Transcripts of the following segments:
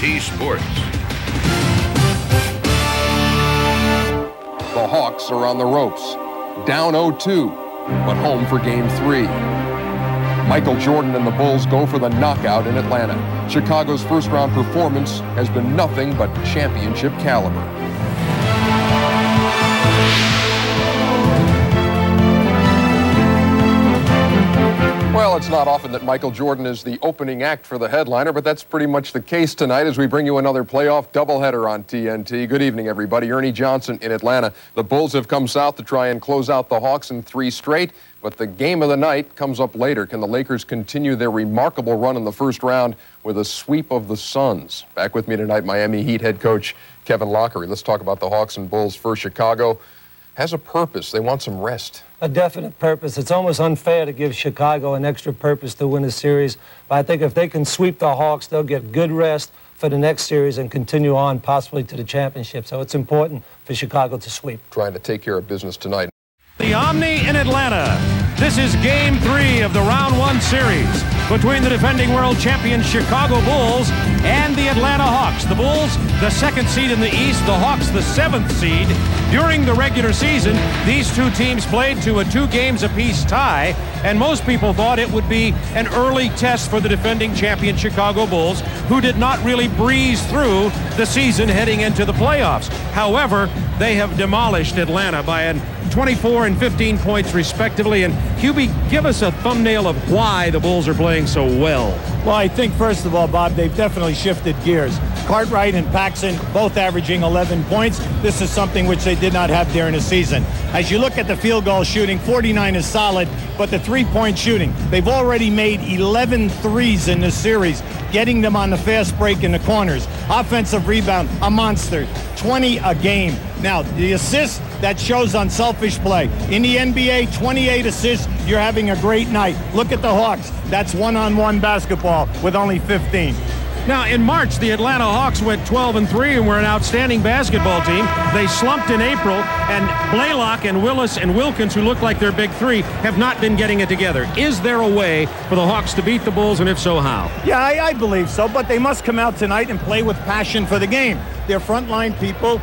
TNT Sports. The Hawks are on the ropes, down 0-2, but home for Game 3. Michael Jordan and the Bulls go for the knockout in Atlanta. Chicago's first-round performance has been nothing but championship caliber. Well, it's not often that Michael Jordan is the opening act for the headliner, but that's pretty much the case tonight as we bring you another playoff doubleheader on TNT. Good evening, everybody. Ernie Johnson in Atlanta. The Bulls have come south to try and close out the Hawks in 3 straight, but the game of the night comes up later. Can the Lakers continue their remarkable run in the first round with a sweep of the Suns? Back with me tonight, Miami Heat head coach Kevin Lockery. Let's talk about the Hawks and Bulls first. Chicago has a purpose. They want some rest. A definite purpose. It's almost unfair to give Chicago an extra purpose to win a series, but I think if they can sweep the Hawks, they'll get good rest for the next series and continue on possibly to the championship. So it's important for Chicago to sweep. Trying to take care of business tonight. The Omni in Atlanta. This is Game 3 of the Round 1 series between the defending world champion Chicago Bulls and the Atlanta Hawks. The Bulls, the 2nd seed in the East, the Hawks, the 7th seed. During the regular season, these two teams played to a 2-games-apiece tie, and most people thought it would be an early test for the defending champion Chicago Bulls, who did not really breeze through the season heading into the playoffs. However, they have demolished Atlanta by 24 and 15 points respectively. And Hubie, give us a thumbnail of why the Bulls are playing so well. Well, I think first of all, Bob, they've definitely shifted gears. Cartwright and Paxson both averaging 11 points. This is something which they did not have during the season. As you look at the field goal shooting, 49 is solid, but the three-point shooting, they've already made 11 threes in this series, getting them on the fast break in the corners. Offensive rebound, a monster, 20 a game. Now, the assists, that shows unselfish play. In the NBA, 28 assists, you're having a great night. Look at the Hawks. That's one-on-one basketball with only 15. Now, in March, the Atlanta Hawks went 12-3 and were an outstanding basketball team. They slumped in April, and Blaylock and Willis and Wilkins, who look like their big three, have not been getting it together. Is there a way for the Hawks to beat the Bulls, and if so, how? Yeah, I believe so, but they must come out tonight and play with passion for the game. Their frontline people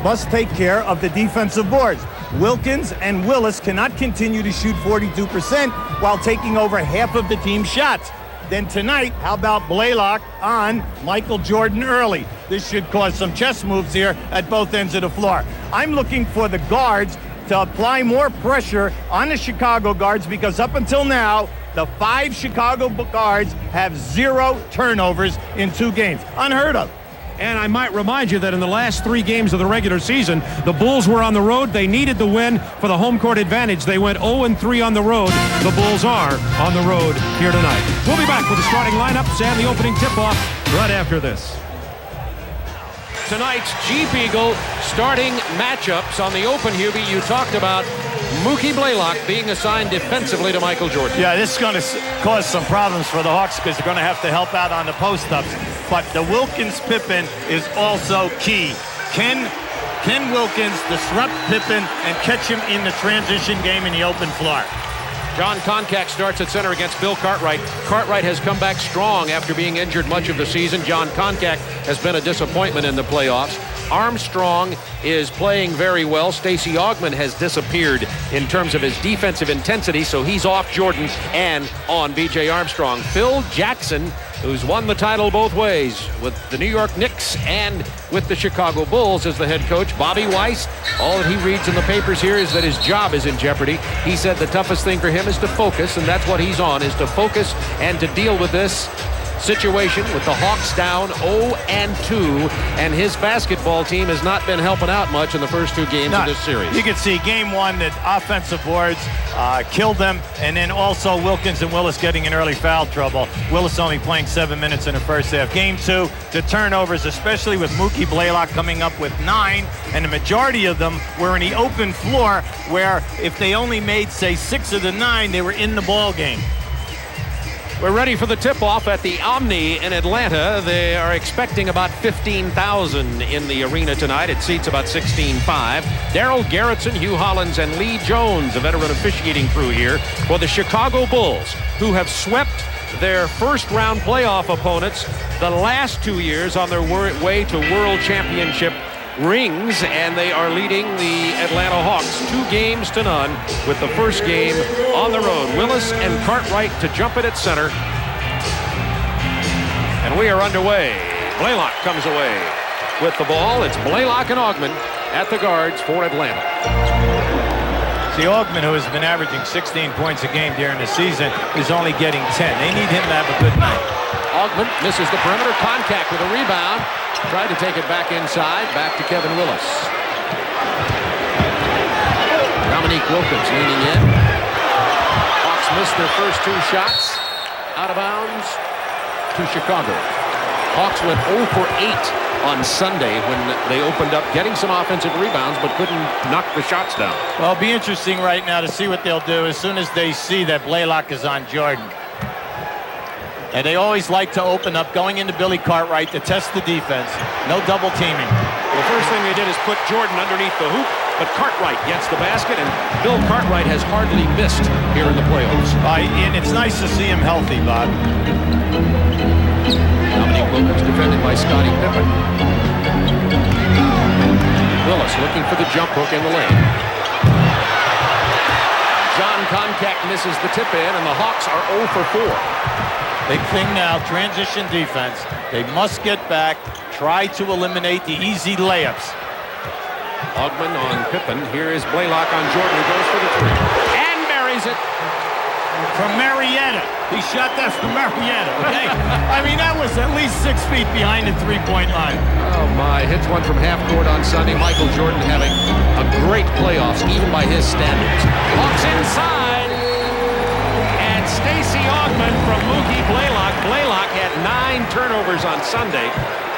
must take care of the defensive boards. Wilkins and Willis cannot continue to shoot 42% while taking over half of the team's shots. Then tonight, how about Blaylock on Michael Jordan early? This should cause some chess moves here at both ends of the floor. I'm looking for the guards to apply more pressure on the Chicago guards, because up until now, the 5 Chicago guards have 0 turnovers in 2 games. Unheard of. And I might remind you that in the last 3 games of the regular season, the Bulls were on the road. They needed the win for the home court advantage. They went 0-3 on the road. The Bulls are on the road here tonight. We'll be back with the starting lineups and the opening tip-off right after this. Tonight's Jeep Eagle starting matchups on the open, Hubie. You talked about Mookie Blaylock being assigned defensively to Michael Jordan. Yeah, this is going to cause some problems for the Hawks because they're going to have to help out on the post-ups. But the Wilkins-Pippen is also key. Can Wilkins disrupt Pippen and catch him in the transition game in the open floor? John Koncak starts at center against Bill Cartwright. Cartwright has come back strong after being injured much of the season. John Koncak has been a disappointment in the playoffs. Armstrong is playing very well. Stacey Augmon has disappeared in terms of his defensive intensity, so he's off Jordan and on B.J. Armstrong. Phil Jackson, who's won the title both ways with the New York Knicks and with the Chicago Bulls as the head coach. Bobby Weiss, all that he reads in the papers here is that his job is in jeopardy. He said the toughest thing for him is to focus, and that's what he's on, is to focus and to deal with this situation with the Hawks down 0-2, and his basketball team has not been helping out much in the first 2 games of this series. You can see game 1 that offensive boards killed them, and then also Wilkins and Willis getting in early foul trouble. Willis only playing 7 minutes in the first half. Game 2, the turnovers, especially with Mookie Blaylock coming up with 9, and the majority of them were in the open floor, where if they only made, say, 6 of the 9, they were in the ball game. We're ready for the tip-off at the Omni in Atlanta. They are expecting about 15,000 in the arena tonight. It seats about 16,500. Darryl Garrettson, Hugh Hollins, and Lee Jones, a veteran officiating crew here for the Chicago Bulls, who have swept their first-round playoff opponents the last 2 years on their way to World Championship rings, and they are leading the Atlanta Hawks 2-0 with the first game on the road. Willis and Cartwright to jump it at center. And we are underway. Blaylock comes away with the ball. It's Blaylock and Augmon at the guards for Atlanta. See, Augmon, who has been averaging 16 points a game during the season, is only getting 10. They need him to have a good night. Augmon misses the perimeter. Contact with a rebound. Tried to take it back inside. Back to Kevin Willis. Dominique Wilkins leaning in. Hawks missed their first 2 shots. Out of bounds to Chicago. Hawks went 0 for 8 on Sunday when they opened up getting some offensive rebounds but couldn't knock the shots down. Well, it'll be interesting right now to see what they'll do as soon as they see that Blaylock is on Jordan. And they always like to open up going into Billy Cartwright to test the defense. No double teaming. The first thing they did is put Jordan underneath the hoop, but Cartwright gets the basket, and Bill Cartwright has hardly missed here in the playoffs. And it's nice to see him healthy, Bob. Dominique Wilkins defended by Scottie Pippen. Willis looking for the jump hook in the lane. John Concact misses the tip in, and the Hawks are 0 for 4. Big thing now, transition defense. They must get back, try to eliminate the easy layups. Augmon on Pippen. Here is Blaylock on Jordan, who goes for the 3. And buries it. From Marietta. He shot that from Marietta. Okay? I mean, that was at least 6 feet behind the three-point line. Oh, my. Hits one from half court on Sunday. Michael Jordan having a great playoffs, even by his standards. Hawks inside. And Stacey Augmon from Mookie Blaylock. Blaylock had 9 turnovers on Sunday.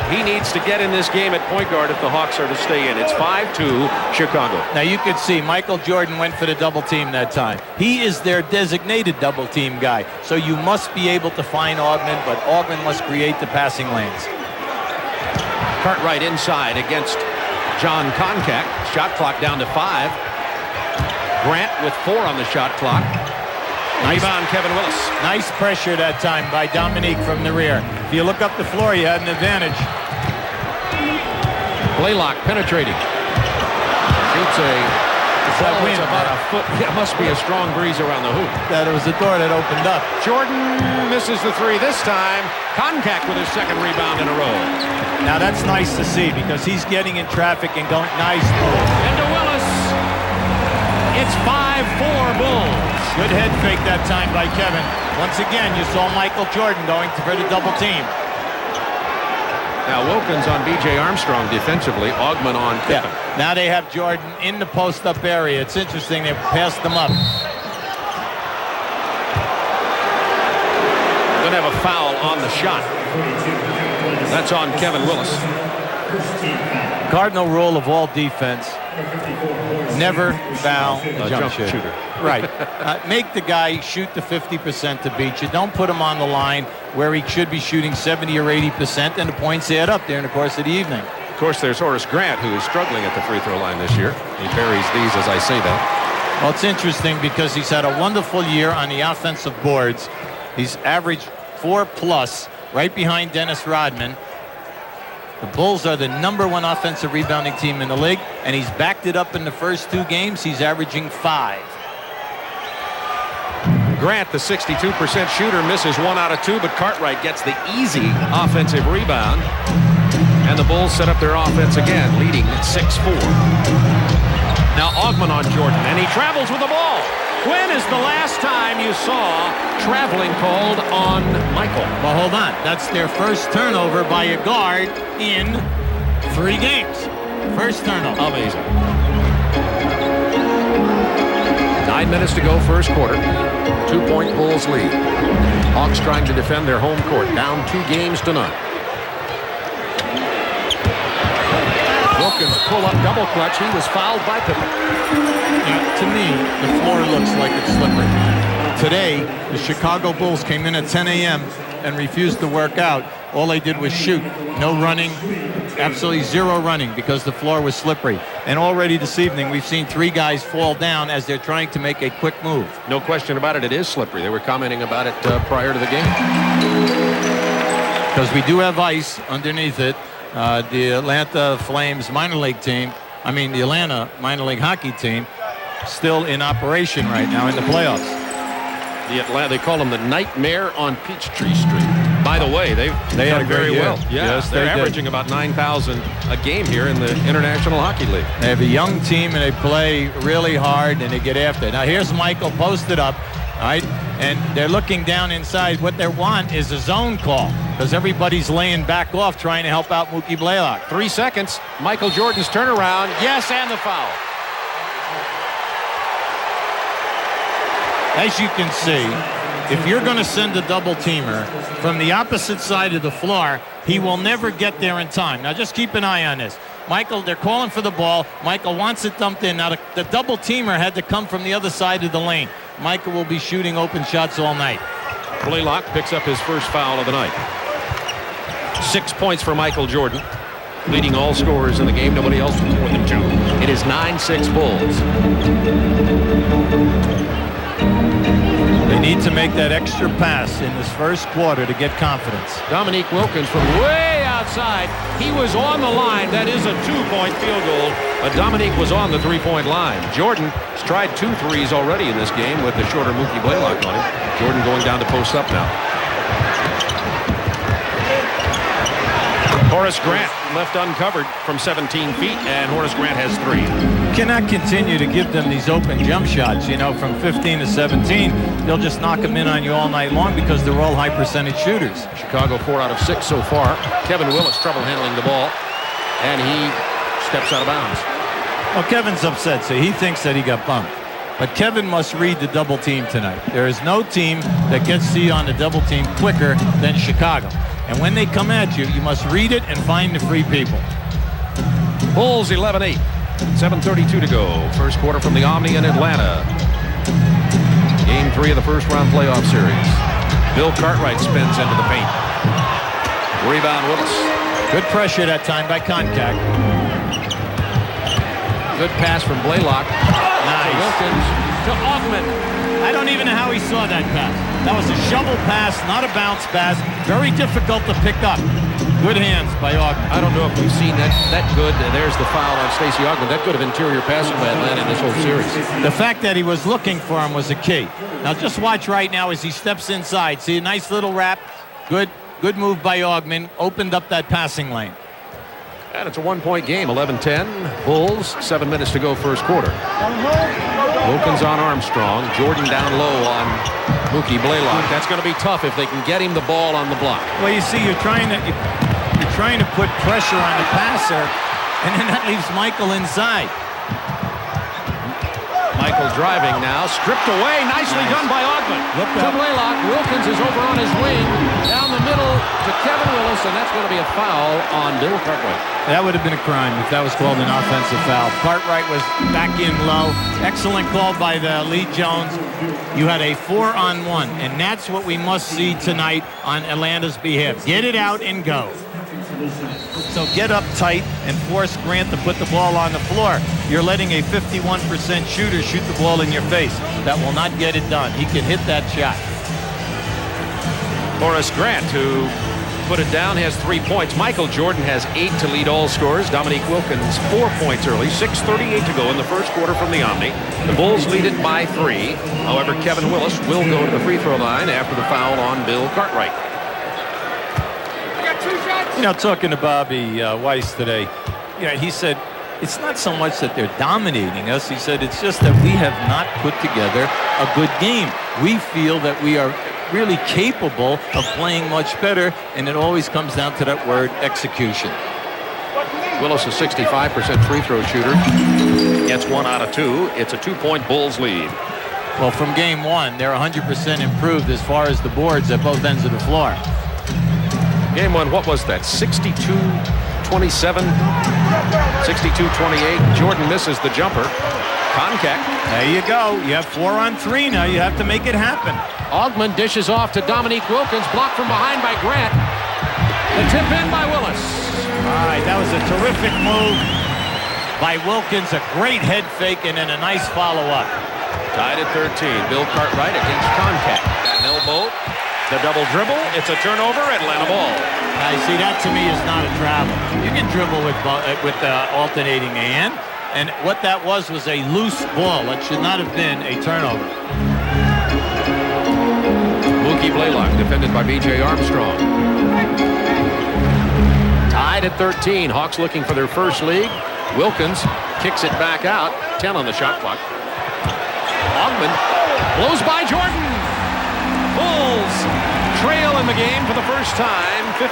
He needs to get in this game at point guard if the Hawks are to stay in. It's 5-2 Chicago. Now you could see Michael Jordan went for the double team that time. He is their designated double team guy. So you must be able to find Augmon, but Augmon must create the passing lanes. Cartwright inside against John Concact. Shot clock down to 5. Grant with 4 on the shot clock. Rebound, Kevin Willis. Nice pressure that time by Dominique from the rear. If you look up the floor, you had an advantage. Blaylock penetrating. Shoots it's about a foot. Yeah, must be a strong breeze around the hoop. That it was the door that opened up. Jordan misses the 3 this time. Concact with his 2nd rebound in a row. Now that's nice to see because he's getting in traffic and going nice move. Into Willis. It's 5-4 Bulls. Good head fake that time by Kevin. Once again, you saw Michael Jordan going for the double team. Now Wilkins on B.J. Armstrong defensively. Augmon on Pippen. Yeah. Now they have Jordan in the post-up area. It's interesting. They passed them up. Going to have a foul on the shot. That's on Kevin Willis. Cardinal rule of all defense. Never foul a jump shooter. Right. Make the guy shoot the 50% to beat you. Don't put him on the line where he should be shooting 70 or 80%, and the points add up during the course of the evening. Of course, there's Horace Grant, who is struggling at the free throw line this year. He buries these as I say that. Well, it's interesting because he's had a wonderful year on the offensive boards. He's averaged 4+, right behind Dennis Rodman. The Bulls are the #1 offensive rebounding team in the league, and he's backed it up in the first 2 games. He's averaging 5. Grant, the 62% shooter, misses 1 out of 2, but Cartwright gets the easy offensive rebound. And the Bulls set up their offense again, leading 6-4. Now Augmon on Jordan, and he travels with the ball. When is the last time you saw traveling called on Michael? Well, hold on. That's their first turnover by a guard in 3 games. First turnover. Amazing. 9 minutes to go, first quarter. 2-point Bulls lead. Hawks trying to defend their home court, down 2-0. Wilkins pull-up double clutch. He was fouled by Pippen. To me, the floor looks like it's slippery. Today, the Chicago Bulls came in at 10 a.m. and refused to work out all they did was shoot. No running, absolutely zero running because the floor was slippery. And already this evening, we've seen 3 guys fall down as they're trying to make a quick move. No question about it, it is slippery. They were commenting about it prior to the game. Because we do have ice underneath it. The Atlanta Flames minor league team, the Atlanta minor league hockey team, still in operation right now in the playoffs. They call them the Nightmare on Peachtree Street. By the way, they've done very well. Yes, they're averaging about 9,000 a game here in the International Hockey League. They have a young team, and they play really hard, and they get after it. Now, here's Michael posted up, all right, and they're looking down inside. What they want is a zone call because everybody's laying back off trying to help out Mookie Blaylock. 3 seconds. Michael Jordan's turnaround. Yes, and the foul. As you can see, if you're going to send a double-teamer from the opposite side of the floor, he will never get there in time. Now, just keep an eye on this. Michael, they're calling for the ball. Michael wants it dumped in. Now, the double-teamer had to come from the other side of the lane. Michael will be shooting open shots all night. Blaylock picks up his first foul of the night. 6 points for Michael Jordan, leading all scorers in the game. Nobody else with more than 2. It is 9-6 Bulls. They need to make that extra pass in this first quarter to get confidence. Dominique Wilkins from way outside. He was on the line. That is a 2-point field goal. But Dominique was on the 3-point line. Jordan has tried 2 threes already in this game with the shorter Mookie Blaylock on him. Jordan going down to post up now. Horace Grant left uncovered from 17 feet, and Horace Grant has 3. Cannot continue to give them these open jump shots, from 15 to 17. They'll just knock them in on you all night long because they're all high percentage shooters. Chicago 4 out of 6 so far. Kevin Willis trouble handling the ball, and he steps out of bounds. Well, Kevin's upset, so he thinks that he got bumped. But Kevin must read the double team tonight. There is no team that gets to you on the double team quicker than Chicago. And when they come at you, you must read it and find the free people. Bulls 11-8. 7:32 to go. First quarter from the Omni in Atlanta. Game 3 of the first round playoff series. Bill Cartwright spins into the paint. Rebound Willis. Good pressure that time by Contact. Good pass from Blaylock. Nice. To Wilkins to Augman. I don't even know how he saw that pass. That was a shovel pass, not a bounce pass. Very difficult to pick up. Good hands by Augman. I don't know if we've seen that good. There's the foul on Stacey Augman. That good of interior passing by Atlanta in this whole series. The fact that he was looking for him was a key. Now just watch right now as he steps inside. See a nice little wrap. Good move by Augman. Opened up that passing lane. And it's a 1-point game, 11-10. Bulls, 7 minutes to go first quarter. Wilkins on Armstrong. Jordan down low on Mookie Blaylock. That's going to be tough if they can get him the ball on the block. Well, you see, you're trying to put pressure on the passer, and then that leaves Michael inside. Michael driving now, stripped away, nicely done by Augman. To Blaylock, Wilkins is over on his wing, down the middle to Kevin Willis, and that's going to be a foul on Bill Cartwright. That would have been a crime if that was called an offensive foul. Cartwright was back in low. Excellent call by the Lee Jones. You had a 4-on-1, and that's what we must see tonight on Atlanta's behalf. Get it out and go. So get up tight and force Grant to put the ball on the floor. You're letting a 51% shooter shoot the ball in your face. That will not get it done. He can hit that shot. Horace Grant, who put it down, has 3 points. Michael Jordan has 8 to lead all scorers. Dominique Wilkins 4 points early. 6:38 to go in the first quarter from the Omni. The Bulls lead it by 3. However, Kevin Willis will go to the free throw line after the foul on Bill Cartwright. Talking to Bobby Weiss today, he said, it's not so much that they're dominating us. He said, it's just that we have not put together a good game. We feel that we are really capable of playing much better, and it always comes down to that word, execution. Willis is 65% free throw shooter. Gets 1 out of 2. It's a 2-point Bulls lead. Well, from game 1, they're 100% improved as far as the boards at both ends of the floor. Game 1, what was that? 62-27, 62-28. Jordan misses the jumper. Contact. There you go. You have 4 on 3 now. You have to make it happen. Augman dishes off to Dominique Wilkins, blocked from behind by Grant. The tip in by Willis. All right, that was a terrific move by Wilkins. A great head fake and then a nice follow-up. Tied at 13. Bill Cartwright against contact. An elbow. The double dribble. It's a turnover. Atlanta ball. Now, you see, that to me is not a travel. You can dribble with alternating hand. And what that was a loose ball. It should not have been a turnover. Mookie Blaylock defended by B.J. Armstrong. Tied at 13. Hawks looking for their first lead. Wilkins kicks it back out. 10 on the shot clock. Ogman blows by Jordan. Bulls trail in the game for the first time, 15-13.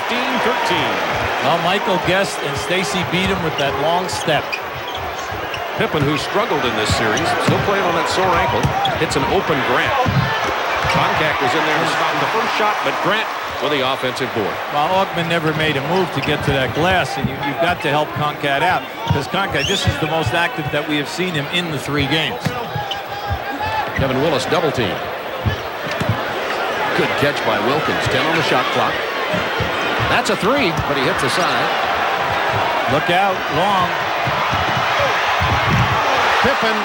Well, Michael Guest and Stacy beat him with that long step. Pippen, who struggled in this series, still playing on that sore ankle, hits an open Grant. Contact was in there to stop the first shot, but Grant with the offensive board. Well, Ogman never made a move to get to that glass, and you've got to help Concat out, because Concat, this is the most active that we have seen him in the 3 games. Kevin Willis double team. Good catch by Wilkins. 10 on the shot clock. That's a 3, but he hits the side. Look out, long. Pippen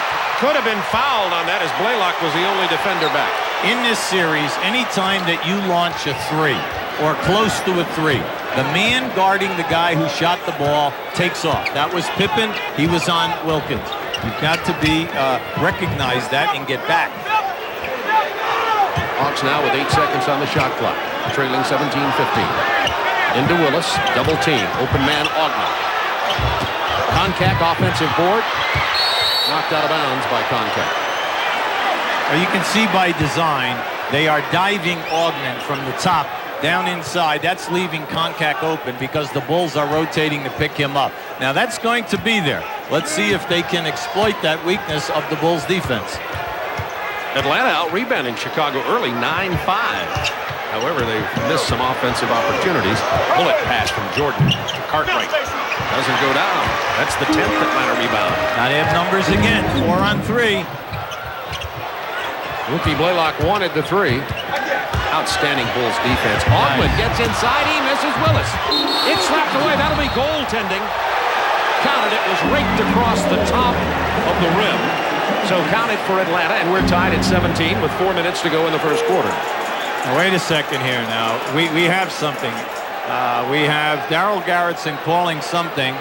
could have been fouled on that as Blaylock was the only defender back. In this series, any time that you launch a 3 or close to a 3, the man guarding the guy who shot the ball takes off. That was Pippen. He was on Wilkins. You've got to recognize that and get back. Hawks now with 8 seconds on the shot clock, trailing 17-15. Into Willis, double team, open man Ogman. Contact offensive board, knocked out of bounds by Contact. Well, you can see by design, they are diving Ogman from the top down inside. That's leaving Contact open because the Bulls are rotating to pick him up. Now that's going to be there. Let's see if they can exploit that weakness of the Bulls defense. Atlanta out-rebounding Chicago early, 9-5. However, they've missed some offensive opportunities. Bullet pass from Jordan to Cartwright. Doesn't go down. That's the 10th Atlanta rebound. Now they have numbers again, 4 on 3. Mookie Blaylock wanted the 3. Outstanding Bulls defense. Ogman gets inside. He misses Willis. It's slapped away. That'll be goaltending. Counted. It was raked across the top of the rim. So counted for Atlanta, and we're tied at 17 with 4 minutes to go in the first quarter. Now, wait a second here now. We have something. We have Darryl Garrettson calling something.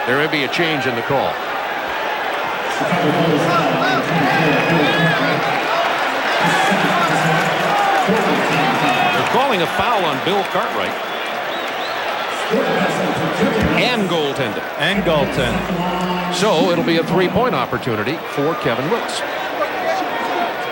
There may be a change in the call. They're calling a foul on Bill Cartwright. And goaltending. And goaltending. So it'll be a 3-point opportunity for Kevin Willis.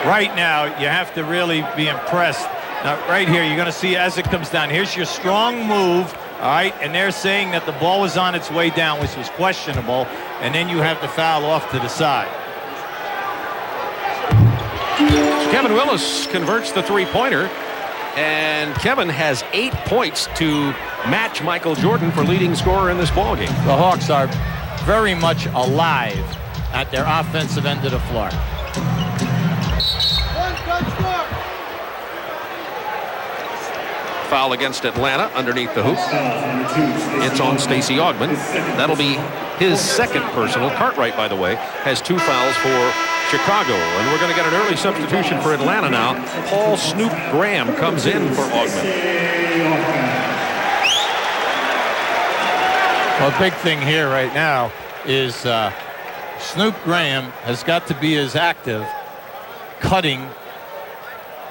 Right now, you have to really be impressed. Now, right here, you're going to see as it comes down. Here's your strong move, all right? And they're saying that the ball was on its way down, which was questionable. And then you have the foul off to the side. So Kevin Willis converts the 3-pointer. And Kevin has 8 points to match Michael Jordan for leading scorer in this ballgame. The Hawks are very much alive at their offensive end of the floor. Foul against Atlanta underneath the hoop. It's on Stacey Ogman. That'll be his second personal. Cartwright, by the way, has 2 fouls for Chicago. And we're going to get an early substitution for Atlanta now. Paul Snoop Graham comes in for Ogman. Well, the big thing here right now is Snoop Graham has got to be as active cutting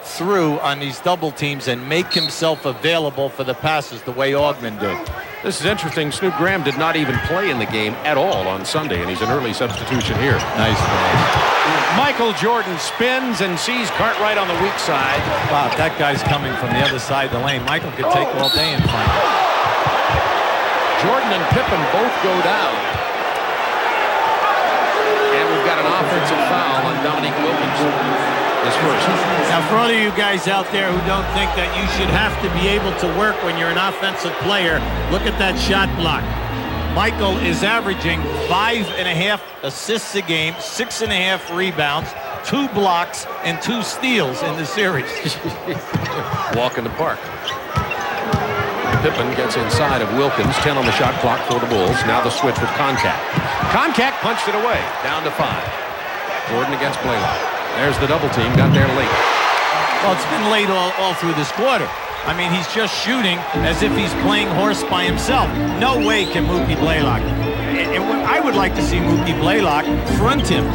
through on these double teams and make himself available for the passes the way Ogman did. This is interesting. Snoop Graham did not even play in the game at all on Sunday, and he's an early substitution here. Nice. Michael Jordan spins and sees Cartwright on the weak side. Wow, that guy's coming from the other side of the lane. Michael could take all day and find it. Jordan and Pippen both go down. And we've got an offensive foul on Dominique Wilkins. This first. Now, for all of you guys out there who don't think that you should have to be able to work when you're an offensive player, look at that shot block. Michael is averaging 5.5 assists a game, 6.5 rebounds, 2 blocks, and 2 steals in the series. Walk in the park. Pippen gets inside of Wilkins. 10 on the shot clock for the Bulls. Now the switch with Concact. Concact punched it away. Down to 5. Jordan against Blaylock. There's the double team. Got there late. Well, it's been late all through this quarter. I mean, he's just shooting as if he's playing horse by himself. No way can Mookie Blaylock. And what I would like to see Mookie Blaylock front him.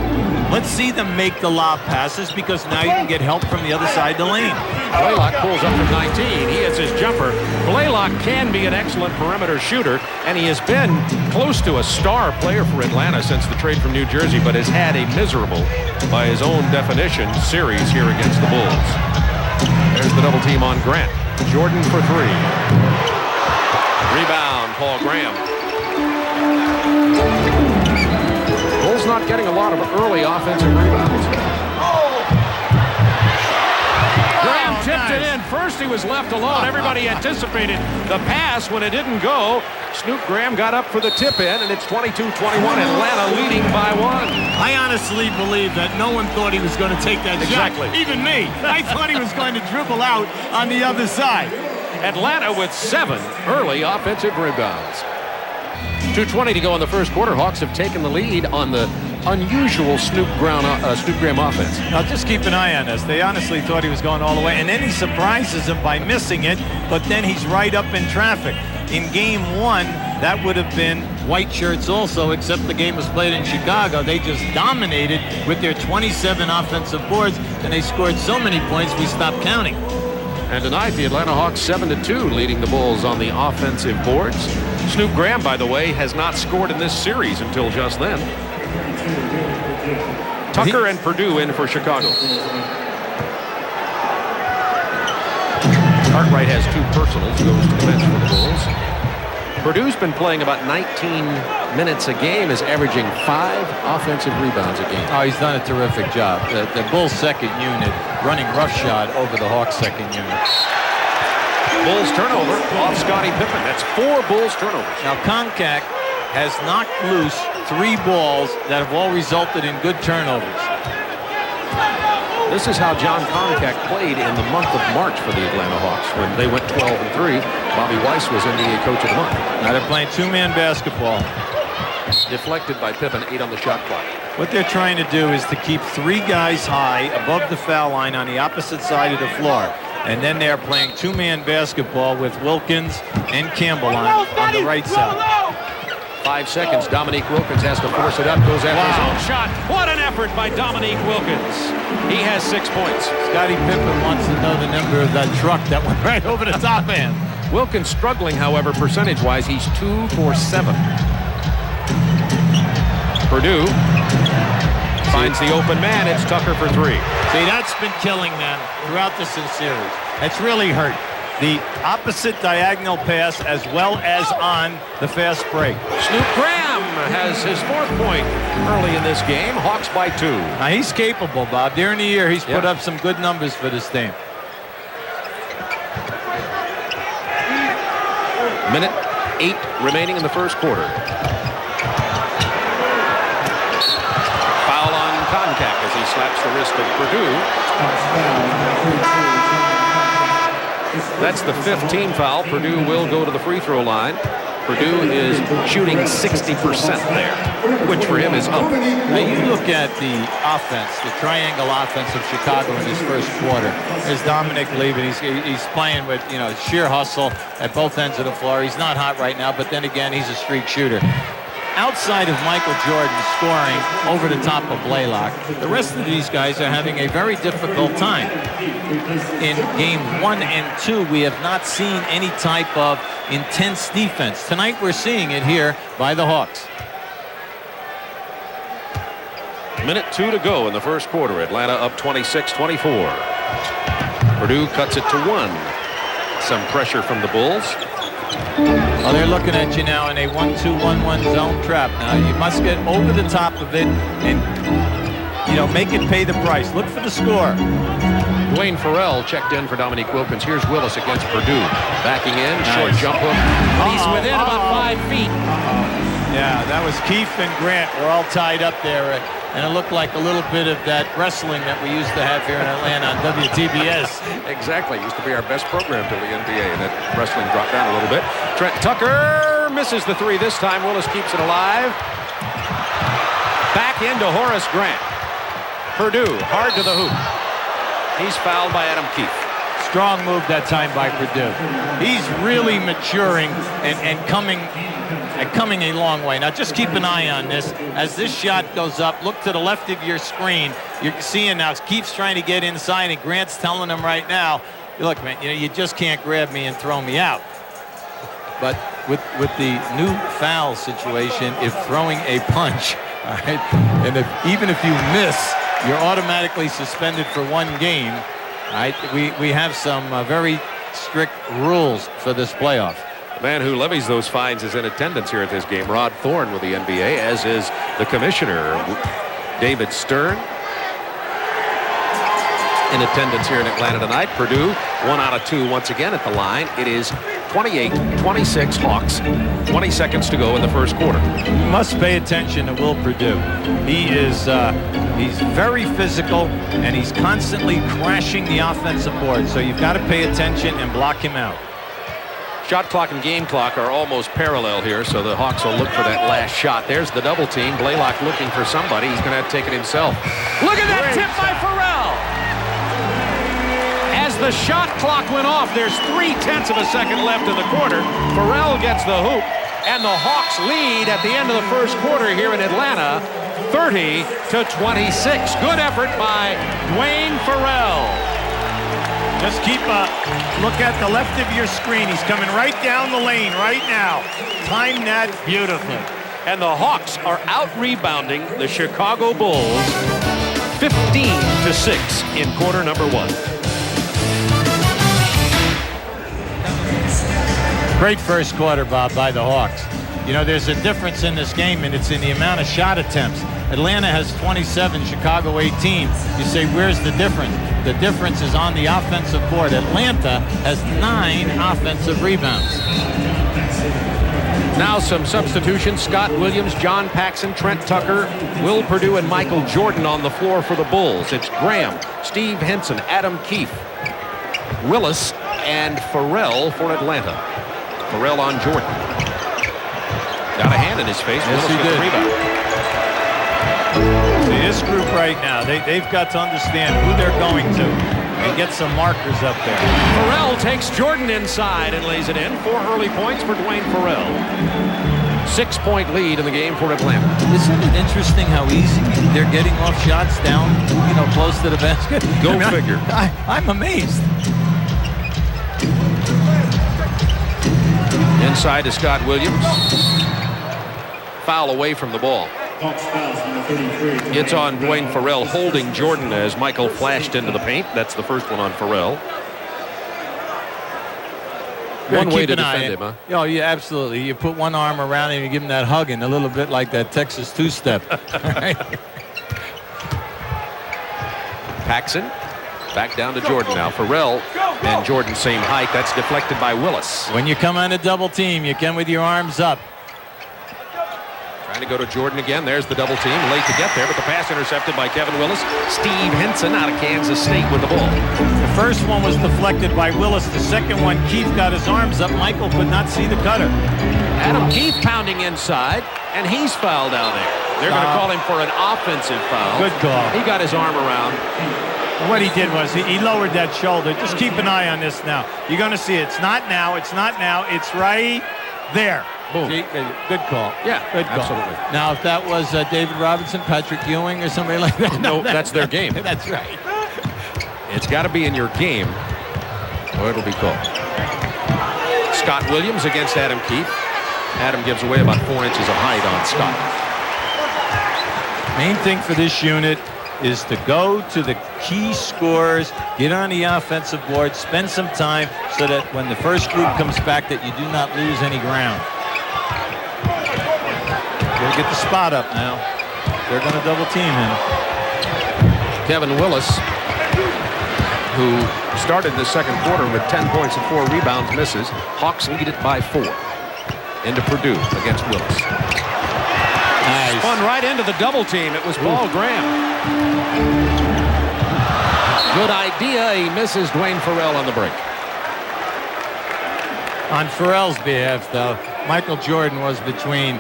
Let's see them make the lob passes, because now you can get help from the other side of the lane. Blaylock pulls up from 19. He hits his jumper. Blaylock can be an excellent perimeter shooter, and he has been close to a star player for Atlanta since the trade from New Jersey, but has had a miserable, by his own definition, series here against the Bulls. There's the double team on Grant. Jordan for 3. Rebound, Paul Graham. Bulls not getting a lot of early offensive rebounds. Graham tipped it in. First he was left alone. Everybody anticipated the pass. When it didn't go, Snoop Graham got up for the tip in, and it's 22-21. Atlanta leading by 1. I honestly believe that no one thought he was going to take that shot. Even me. I thought he was going to dribble out on the other side. Atlanta with 7 early offensive rebounds. 2:20 to go in the first quarter. Hawks have taken the lead on the unusual Snoop Graham offense. Now just keep an eye on this. They honestly thought he was going all the way, and then he surprises him by missing it, but then he's right up in traffic. In game 1, that would have been white shirts also, except the game was played in Chicago. They just dominated with their 27 offensive boards, and they scored so many points we stopped counting. And tonight, the Atlanta Hawks 7-2, leading the Bulls on the offensive boards. Snoop Graham, by the way, has not scored in this series until just then. Tucker and Purdue in for Chicago. Cartwright has 2 personals, goes to the bench for the Bulls. Purdue's been playing about 19 minutes a game, is averaging 5 offensive rebounds a game. Oh, he's done a terrific job. The Bulls' second unit running roughshod over the Hawks' second unit. Bulls turnover off Scottie Pippen. That's 4 Bulls turnovers. Now, Concact has knocked loose 3 balls that have all resulted in good turnovers. This is how John Concact played in the month of March for the Atlanta Hawks when they went 12-3. Bobby Weiss was NBA Coach of the Month. Now they're playing 2-man basketball. Deflected by Pippen, 8 on the shot clock. What they're trying to do is to keep 3 guys high above the foul line on the opposite side of the floor. And then they're playing 2-man basketball with Wilkins and Campbell on the right side. 5 seconds. Dominique Wilkins has to force it up. Goes after his own shot. What an effort by Dominique Wilkins. He has 6 points. Scottie Pippen wants to know the number of that truck that went right over the top end. Wilkins struggling, however, percentage-wise. He's 2 for 7. Purdue finds the open man. It's Tucker for 3. See, that's been killing them throughout this series. It's really hurt. The opposite diagonal pass as well as on the fast break. Snoop Graham has his 4th point early in this game. Hawks by 2. Now he's capable, Bob. During the year, he's put up some good numbers for this team. Minute 8 remaining in the first quarter. Foul on Concact as he slaps the wrist of Purdue. That's the 5th team foul. Purdue will go to the free throw line. Purdue is shooting 60% there, which for him is up. Now you look at the offense, the triangle offense of Chicago in this first quarter. There's Dominic Levin. He's playing with, sheer hustle at both ends of the floor. He's not hot right now, but then again, he's a streak shooter. Outside of Michael Jordan scoring over the top of Blaylock, the rest of these guys are having a very difficult time. In game 1 and 2, we have not seen any type of intense defense. Tonight, we're seeing it here by the Hawks. Minute 2 to go in the first quarter. Atlanta up 26-24. Purdue cuts it to 1. Some pressure from the Bulls. Well, they're looking at you now in a 1-2-1-1 zone trap. Now, you must get over the top of it and, make it pay the price. Look for the score. Dwayne Farrell checked in for Dominique Wilkins. Here's Willis against Purdue. Backing in, short jump hook. He's within about 5 feet. Yeah, that was Keefe and Grant. We're all tied up there. and it looked like a little bit of that wrestling that we used to have here in Atlanta on WTBS. Exactly. Used to be our best program till the NBA, and that wrestling dropped down a little bit. Trent Tucker misses the three this time. Willis keeps it alive. Back into Horace Grant. Purdue hard to the hoop. He's fouled by Adam Keefe. Strong move that time by Purdue. He's really maturing and coming a long way. Now just keep an eye on this. As this shot goes up, look to the left of your screen. You're seeing now Keefe's trying to get inside, and Grant's telling him right now, look, man, you just can't grab me and throw me out. But with the new foul situation, if throwing a punch, all right, and even if you miss, you're automatically suspended for one game. All right, we have some very strict rules for this playoff. The man who levies those fines is in attendance here at this game. Rod Thorne with the NBA, as is the commissioner, David Stern. In attendance here in Atlanta tonight. Purdue 1 out of 2 once again at the line. It is 28-26 Hawks. 20 seconds to go in the first quarter. You must pay attention to Will Purdue. He is he's very physical, and he's constantly crashing the offensive board. So you've got to pay attention and block him out. Shot clock and game clock are almost parallel here, so the Hawks will look for that last shot. There's the double team. Blaylock looking for somebody. He's going to have to take it himself. Look at that tip by Farrell. As the shot clock went off, there's 0.3 of a second left in the quarter. Farrell gets the hoop, and the Hawks lead at the end of the first quarter here in Atlanta, 30-26. Good effort by Dwayne Farrell. Just keep a look at the left of your screen. He's coming right down the lane right now. Time that beautifully. And the Hawks are out-rebounding the Chicago Bulls 15-6 in quarter number 1. Great first quarter, Bob, by the Hawks. You know, there's a difference in this game, and it's in the amount of shot attempts. Atlanta has 27, Chicago 18. You say, where's the difference? The difference is on the offensive board. Atlanta has 9 offensive rebounds. Now some substitutions. Scott Williams, John Paxson, Trent Tucker, Will Purdue, and Michael Jordan on the floor for the Bulls. It's Graham, Steve Henson, Adam Keefe, Willis, and Farrell for Atlanta. Farrell on Jordan. Got a hand in his face. Yes, Willis gets the rebound. See, this group right now, they've got to understand who they're going to and get some markers up there. Farrell takes Jordan inside and lays it in. 4 early points for Dwayne Farrell. 6-point lead in the game for Atlanta. Isn't it interesting how easy they're getting off shots down, close to the basket? Go figure. I'm amazed. Inside to Scott Williams. Foul away from the ball. It's on Dwayne Farrell holding Jordan as Michael flashed into the paint. That's the first one on Farrell. One way to defend him, huh? Oh, yeah, absolutely. You put one arm around him, you give him that hug, and a little bit like that Texas two-step. Paxson back down to Jordan now. Farrell and Jordan same height. That's deflected by Willis. When you come on a double team, you come with your arms up. Trying to go to Jordan again. There's the double team. Late to get there, but the pass intercepted by Kevin Willis. Steve Henson out of Kansas State with the ball. The first one was deflected by Willis. The second one, Keefe got his arms up. Michael could not see the cutter. Adam Keefe pounding inside, and he's fouled down there. They're going to call him for an offensive foul. Good call. He got his arm around. What he did was he lowered that shoulder. Just keep an eye on this now. You're going to see it's not now. It's not now. It's right there. Boom. Good call. Yeah, good call. Absolutely. Now, if that was David Robinson, Patrick Ewing, or somebody like that. No, that's their game. That's right. It's got to be in your game, or it'll be called. Scott Williams against Adam Keefe. Adam gives away about 4 inches of height on Scott. Main thing for this unit is to go to the key scorers, get on the offensive board, spend some time so that when the first group comes back that you do not lose any ground. Gotta get the spot up now. They're going to double team him. Kevin Willis, who started the second quarter with 10 points and 4 rebounds, misses. Hawks lead it by 4. Into Purdue against Willis. Nice. Spun right into the double team. It was Paul Graham. Good idea. He misses Dwayne Farrell on the break. On Farrell's behalf, though, Michael Jordan was between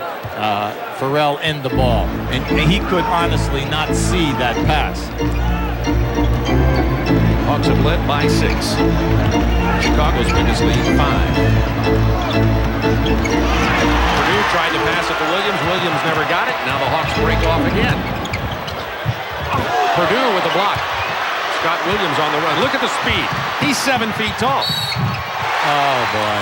Farrell and the ball, and he could honestly not see that pass. Hawks have led by 6. Chicago's biggest lead, 5. Purdue tried to pass it to Williams. Williams never got it. Now the Hawks break off again. Purdue with the block. Scott Williams on the run. Look at the speed. He's 7 feet tall. Oh, boy.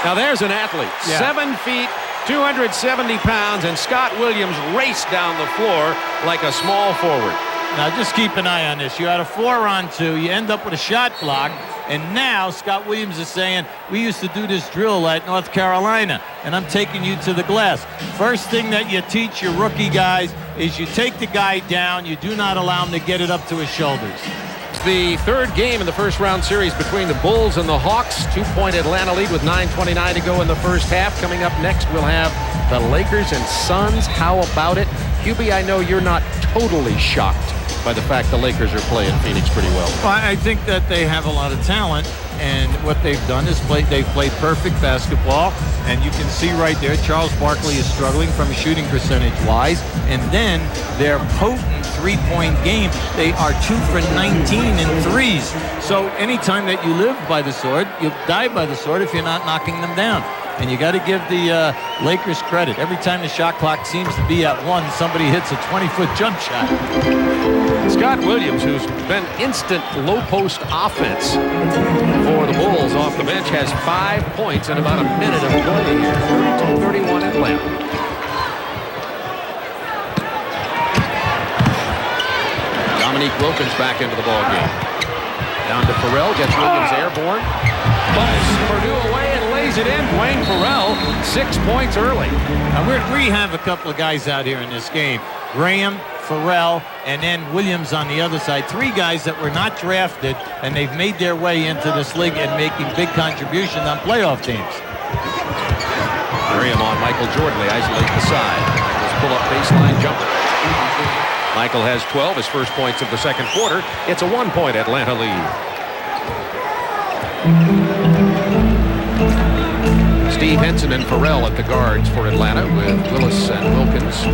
Now there's an athlete. Yeah. 7 feet, 270 pounds, and Scott Williams raced down the floor like a small forward. Now just keep an eye on this. You had a 4-on-2. You end up with a shot block. And now Scott Williams is saying, we used to do this drill at North Carolina, and I'm taking you to the glass. First thing that you teach your rookie guys is you take the guy down. You do not allow him to get it up to his shoulders. The third game in the first round series between the Bulls and the Hawks. 2-point Atlanta lead with 9:29 to go in the first half. Coming up next, we'll have the Lakers and Suns. How about it? Hubie, I know you're not totally shocked by the fact the Lakers are playing Phoenix pretty well. Well, I think that they have a lot of talent, and what they've done is they've played perfect basketball, and you can see right there Charles Barkley is struggling from a shooting percentage-wise, and then their potent three-point game, they are 2 for 19 in threes. So anytime that you live by the sword, you die by the sword if you're not knocking them down. And you got to give the Lakers credit. Every time the shot clock seems to be at 1, somebody hits a 20-foot jump shot. Scott Williams, who's been instant low-post offense for the Bulls off the bench, has 5 points in about a minute of play here. 32-31 Atlanta. Dominique Wilkins back into the ball game. Down to Farrell, gets Williams airborne. Bumps Purdue away and lays it in. Dwayne Farrell, 6 points early. Now we have a couple of guys out here in this game. Graham, Farrell, and then Williams on the other side. 3 guys that were not drafted, and they've made their way into this league and making big contributions on playoff teams. Graham on Michael Jordan. They isolate the side. Michael's pull-up baseline jumper. Michael has 12, his first points of the second quarter. It's a 1-point Atlanta lead. Steve Henson and Farrell at the guards for Atlanta, with Willis and Wilkins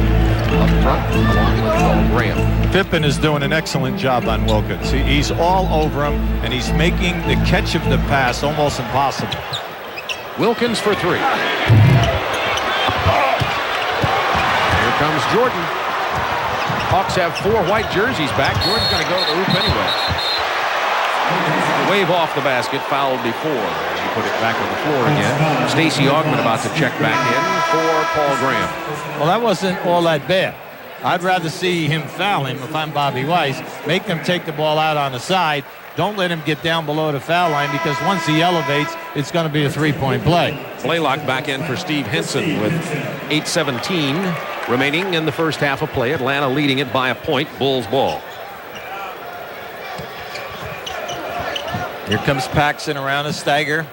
up front, along with Paul Graham. Pippen is doing an excellent job on Wilkins. He's all over him, and he's making the catch of the pass almost impossible. Wilkins for 3. Here comes Jordan. Hawks have 4 white jerseys back. Jordan's going to go to the hoop anyway. Wave off the basket, fouled before. He put it back on the floor again. Stacey Augmon about to check back in for Paul Graham. Well, that wasn't all that bad. I'd rather see him foul him if I'm Bobby Weiss. Make them take the ball out on the side. Don't let him get down below the foul line, because once he elevates, it's going to be a 3-point play. Blaylock back in for Steve Henson with 8:17 remaining in the first half of play. Atlanta leading it by a point. Bulls ball. Here comes Paxson around a stagger.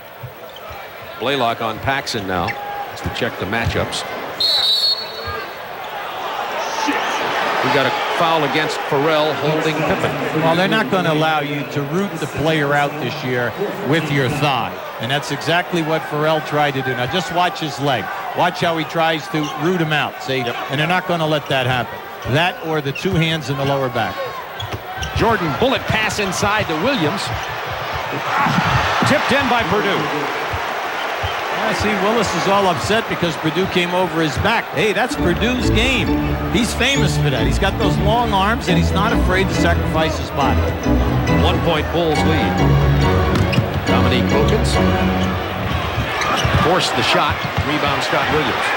Blaylock on Paxson now as we check the matchups. We got a foul against Farrell holding Pippen. Well, they're not going to allow you to root the player out this year with your thigh. And that's exactly what Farrell tried to do. Now just watch his leg. Watch how he tries to root him out. See? Yep. And they're not going to let that happen. That or the 2 hands in the lower back. Jordan bullet pass inside to Williams. Tipped in by Purdue. I see Willis is all upset because Purdue came over his back. Hey, that's Purdue's game. He's famous for that. He's got those long arms, and he's not afraid to sacrifice his body. 1-point Bulls lead. Dominique Wilkins forced the shot. Rebound Scott Williams.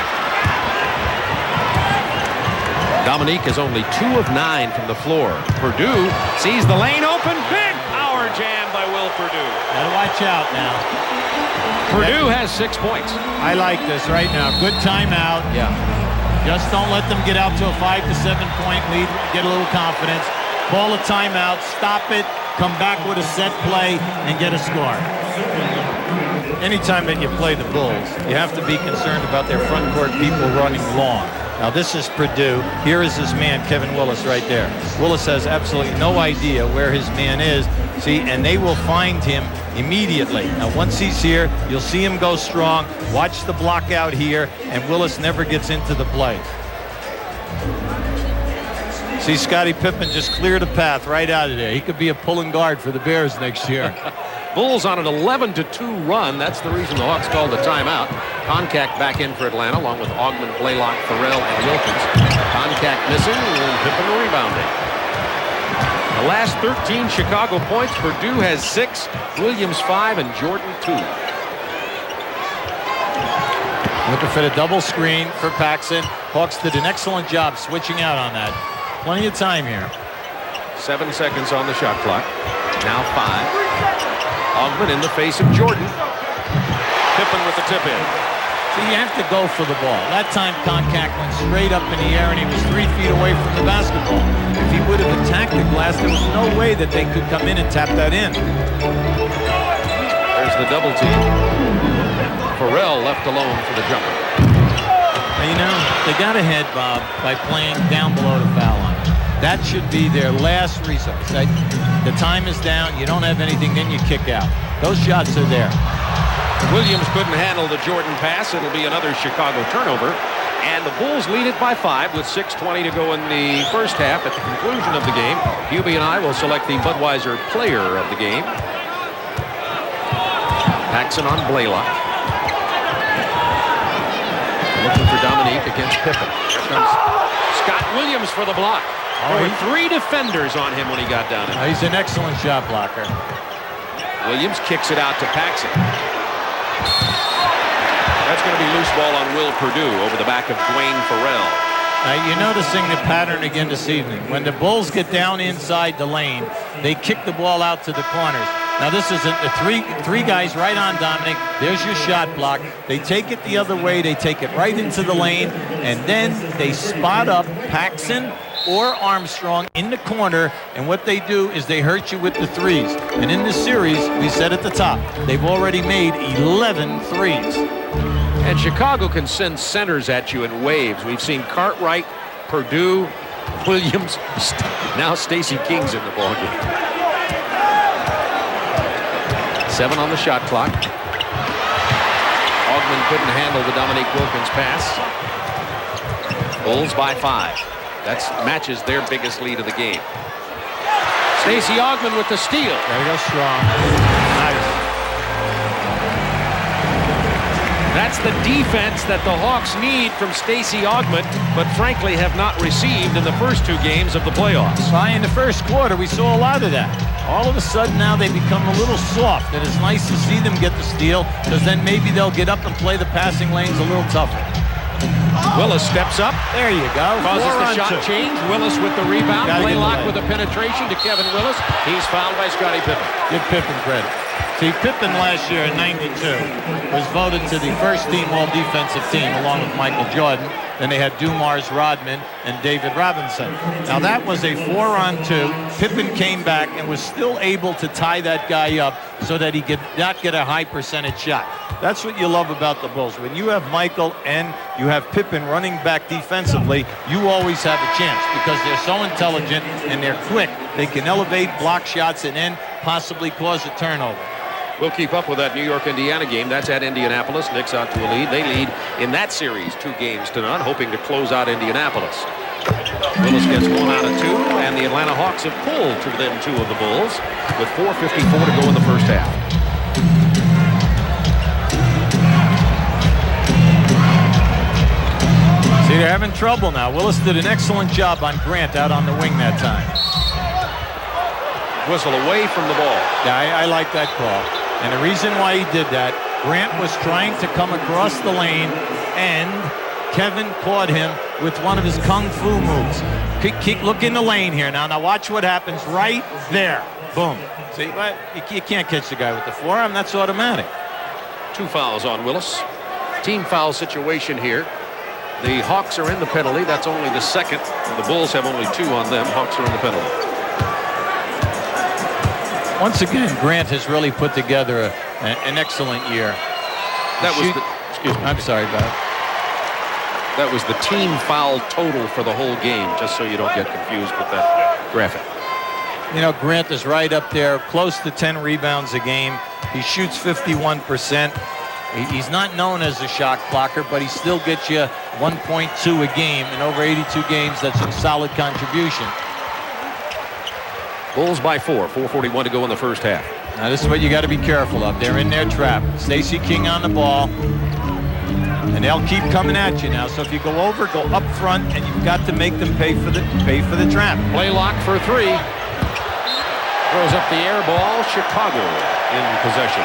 Dominique is only 2 of 9 from the floor. Purdue sees the lane open. Big power jam by Will Purdue. Gotta watch out now. Purdue has 6 points. I like this right now. Good timeout. Yeah. Just don't let them get out to a 5 to 7 point lead. Get a little confidence. Call a timeout. Stop it. Come back with a set play and get a score. Anytime that you play the Bulls, you have to be concerned about their front court people running long. Now this is Purdue. Here is his man, Kevin Willis, right there. Willis has absolutely no idea where his man is. See, and they will find him immediately. Now once he's here, you'll see him go strong. Watch the block out here, and Willis never gets into the play. See, Scottie Pippen just cleared a path right out of there. He could be a pulling guard for the Bears next year. Bulls on an 11-2 run. That's the reason the Hawks called the timeout. Koncak back in for Atlanta, along with Augmon, Blaylock, Farrell, and Wilkins. Koncak missing, and Pippen rebounding. The last 13 Chicago points, Purdue has 6, Williams 5, and Jordan 2. Looking for the double screen for Paxson. Hawks did an excellent job switching out on that. Plenty of time here. 7 seconds on the shot clock. Now 5. Augmon in the face of Jordan. Pippen with the tip in. So you have to go for the ball. That time Koncak went straight up in the air and he was 3 feet away from the basketball. If he would have attacked the glass, there was no way that they could come in and tap that in. There's the double team. Farrell left alone for the jumper. Now, you know, they got ahead, Bob, by playing down below the foul line. That should be their last resource. The time is down. You don't have anything, then you kick out. Those shots are there. Williams couldn't handle the Jordan pass. It'll be another Chicago turnover. And the Bulls lead it by 5 with 6:20 to go in the first half. At the conclusion of the game, Hubie and I will select the Budweiser player of the game. Paxson on Blaylock. Looking for Dominique against Pippen. Here comes Scott Williams for the block. There were 3 defenders on him when he got down there. He's an excellent shot blocker. Williams kicks it out to Paxson. That's going to be loose ball on Will Purdue over the back of Dwayne Farrell. Now you're noticing the pattern again this evening. When the Bulls get down inside the lane, they kick the ball out to the corners. Now this is a three guys right on Dominic. There's your shot block. They take it the other way. They take it right into the lane, and then they spot up Paxson or Armstrong in the corner, and what they do is they hurt you with the threes. And in this series, we said at the top, they've already made 11 threes. And Chicago can send centers at you in waves. We've seen Cartwright, Purdue, Williams, now Stacey King's in the ballgame. 7 on the shot clock. Augmon couldn't handle the Dominique Wilkins pass. Bulls by 5. That matches their biggest lead of the game. Stacey Augmon with the steal. There you go, strong. Nice. That's the defense that the Hawks need from Stacey Augmon, but frankly have not received in the first 2 games of the playoffs. In the first quarter, we saw a lot of that. All of a sudden now they become a little soft, and it's nice to see them get the steal, because then maybe they'll get up and play the passing lanes a little tougher. Willis steps up. There you go. Causes the shot 4-on-2. change. Willis with the rebound. Blaylock with a penetration to Kevin Willis. He's fouled by Scottie Pippen. Give Pippen credit. See, Pippen last year in '92 was voted to the first team all-defensive team along with Michael Jordan. Then they had Dumars, Rodman, and David Robinson. Now that was a 4-on-2. Pippen came back and was still able to tie that guy up so that he could not get a high percentage shot. That's what you love about the Bulls. When you have Michael and you have Pippen running back defensively, you always have a chance because they're so intelligent and they're quick. They can elevate, block shots, and then possibly cause a turnover. We'll keep up with that New York-Indiana game. That's at Indianapolis. Knicks out to a lead. They lead in that series 2 games to none, hoping to close out Indianapolis. Willis gets 1 out of 2, and the Atlanta Hawks have pulled to within 2 of the Bulls with 4:54 to go in the first half. See, they're having trouble now. Willis did an excellent job on Grant out on the wing that time. Whistle away from the ball. Yeah, I like that call. And the reason why he did that, Grant was trying to come across the lane, and Kevin caught him with one of his kung fu moves. Look in the lane here now. Now watch what happens right there. Boom. See, you can't catch the guy with the forearm. That's automatic. 2 fouls on Willis. Team foul situation here. The Hawks are in the penalty. That's only the second. The Bulls have only 2 on them. Hawks are in the penalty. Once again, Grant has really put together an excellent year. That was the, excuse me. I'm sorry, Bob. That was the team foul total for the whole game, just so you don't get confused with that graphic. You know, Grant is right up there, close to 10 rebounds a game. He shoots 51%. He's not known as a shot blocker, but he still gets you 1.2 a game. In over 82 games, that's a solid contribution. Bulls by 4, 4:41 to go in the first half. Now, this is what you got to be careful of. They're in their trap. Stacey King on the ball. And they'll keep coming at you now. So if you go over, go up front, and you've got to make them pay for the trap. Play lock for 3. Throws up the air ball. Chicago in possession.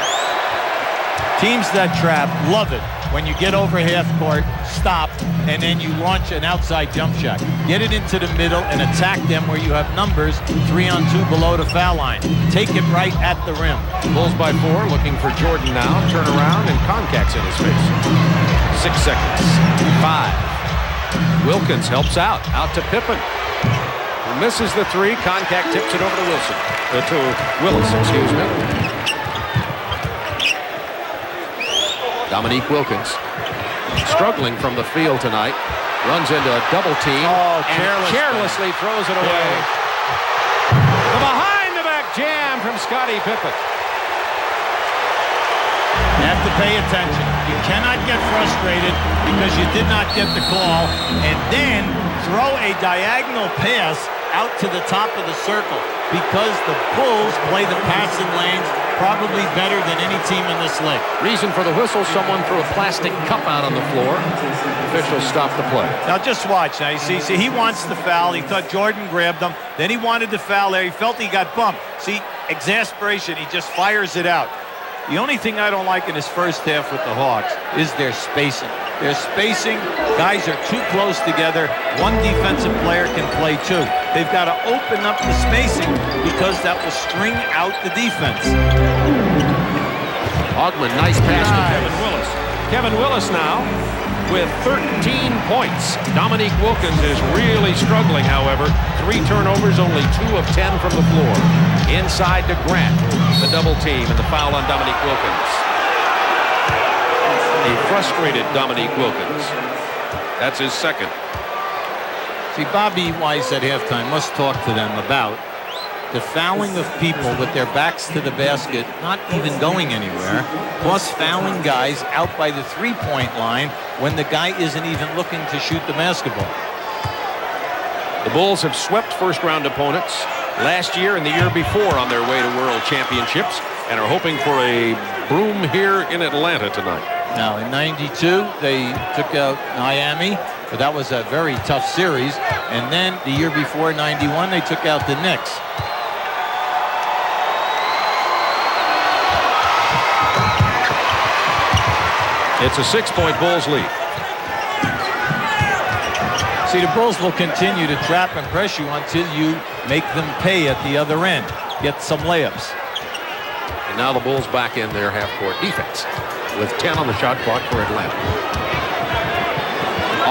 Teams that trap love it when you get over half court, stop, and then you launch an outside jump shot. Get it into the middle and attack them where you have numbers 3-on-2 below the foul line. Take it right at the rim. Bulls by 4, looking for Jordan now. Turn around, and Koncak's in his face. 6 seconds. 5. Wilkins helps out to Pippen. He misses the 3. Koncak tips it over to Willis, excuse me. Dominique Wilkins, struggling from the field tonight, runs into a double team and carelessly throws it away. The behind-the-back jam from Scottie Pippen. You have to pay attention. You cannot get frustrated because you did not get the call, and then throw a diagonal pass out to the top of the circle, because the Bulls play the passing lanes probably better than any team in this league. Reason for the whistle, someone threw a plastic cup out on the floor. Officials stopped the play. Now just watch. Now you see he wants the foul. He thought Jordan grabbed him. Then he wanted the foul there. He felt he got bumped. See, exasperation. He just fires it out. The only thing I don't like in this first half with the Hawks is their spacing. Their spacing, guys are too close together. One defensive player can play 2. They've got to open up the spacing because that will string out the defense. Ogman, nice pass to Kevin Willis. Kevin Willis now with 13 points. Dominique Wilkins is really struggling, however. 3 turnovers, only 2 of 10 from the floor. Inside to Grant, the double team, and the foul on Dominique Wilkins. A frustrated Dominique Wilkins. That's his second. See, Bobby Weiss at halftime must talk to them about the fouling of people with their backs to the basket, not even going anywhere, plus fouling guys out by the three-point line when the guy isn't even looking to shoot the basketball. The Bulls have swept first-round opponents last year and the year before on their way to World Championships, and are hoping for a broom here in Atlanta tonight. Now, in '92, they took out Miami, but that was a very tough series. And then the year before, '91, they took out the Knicks. It's a 6-point Bulls lead. See, the Bulls will continue to trap and press you until you make them pay at the other end. Get some layups. And now the Bulls back in their half-court defense with 10 on the shot clock for Atlanta.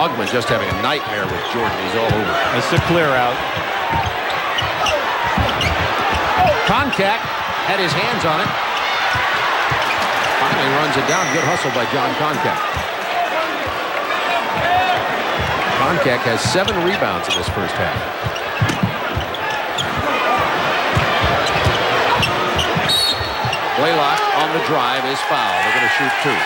Ogman just having a nightmare with Jordan. He's all over. It's a clear out. Koncak had his hands on it. Finally runs it down. Good hustle by John Koncak. Koncak has 7 rebounds in this first half. Blaylock on the drive is fouled. They're going to shoot 2.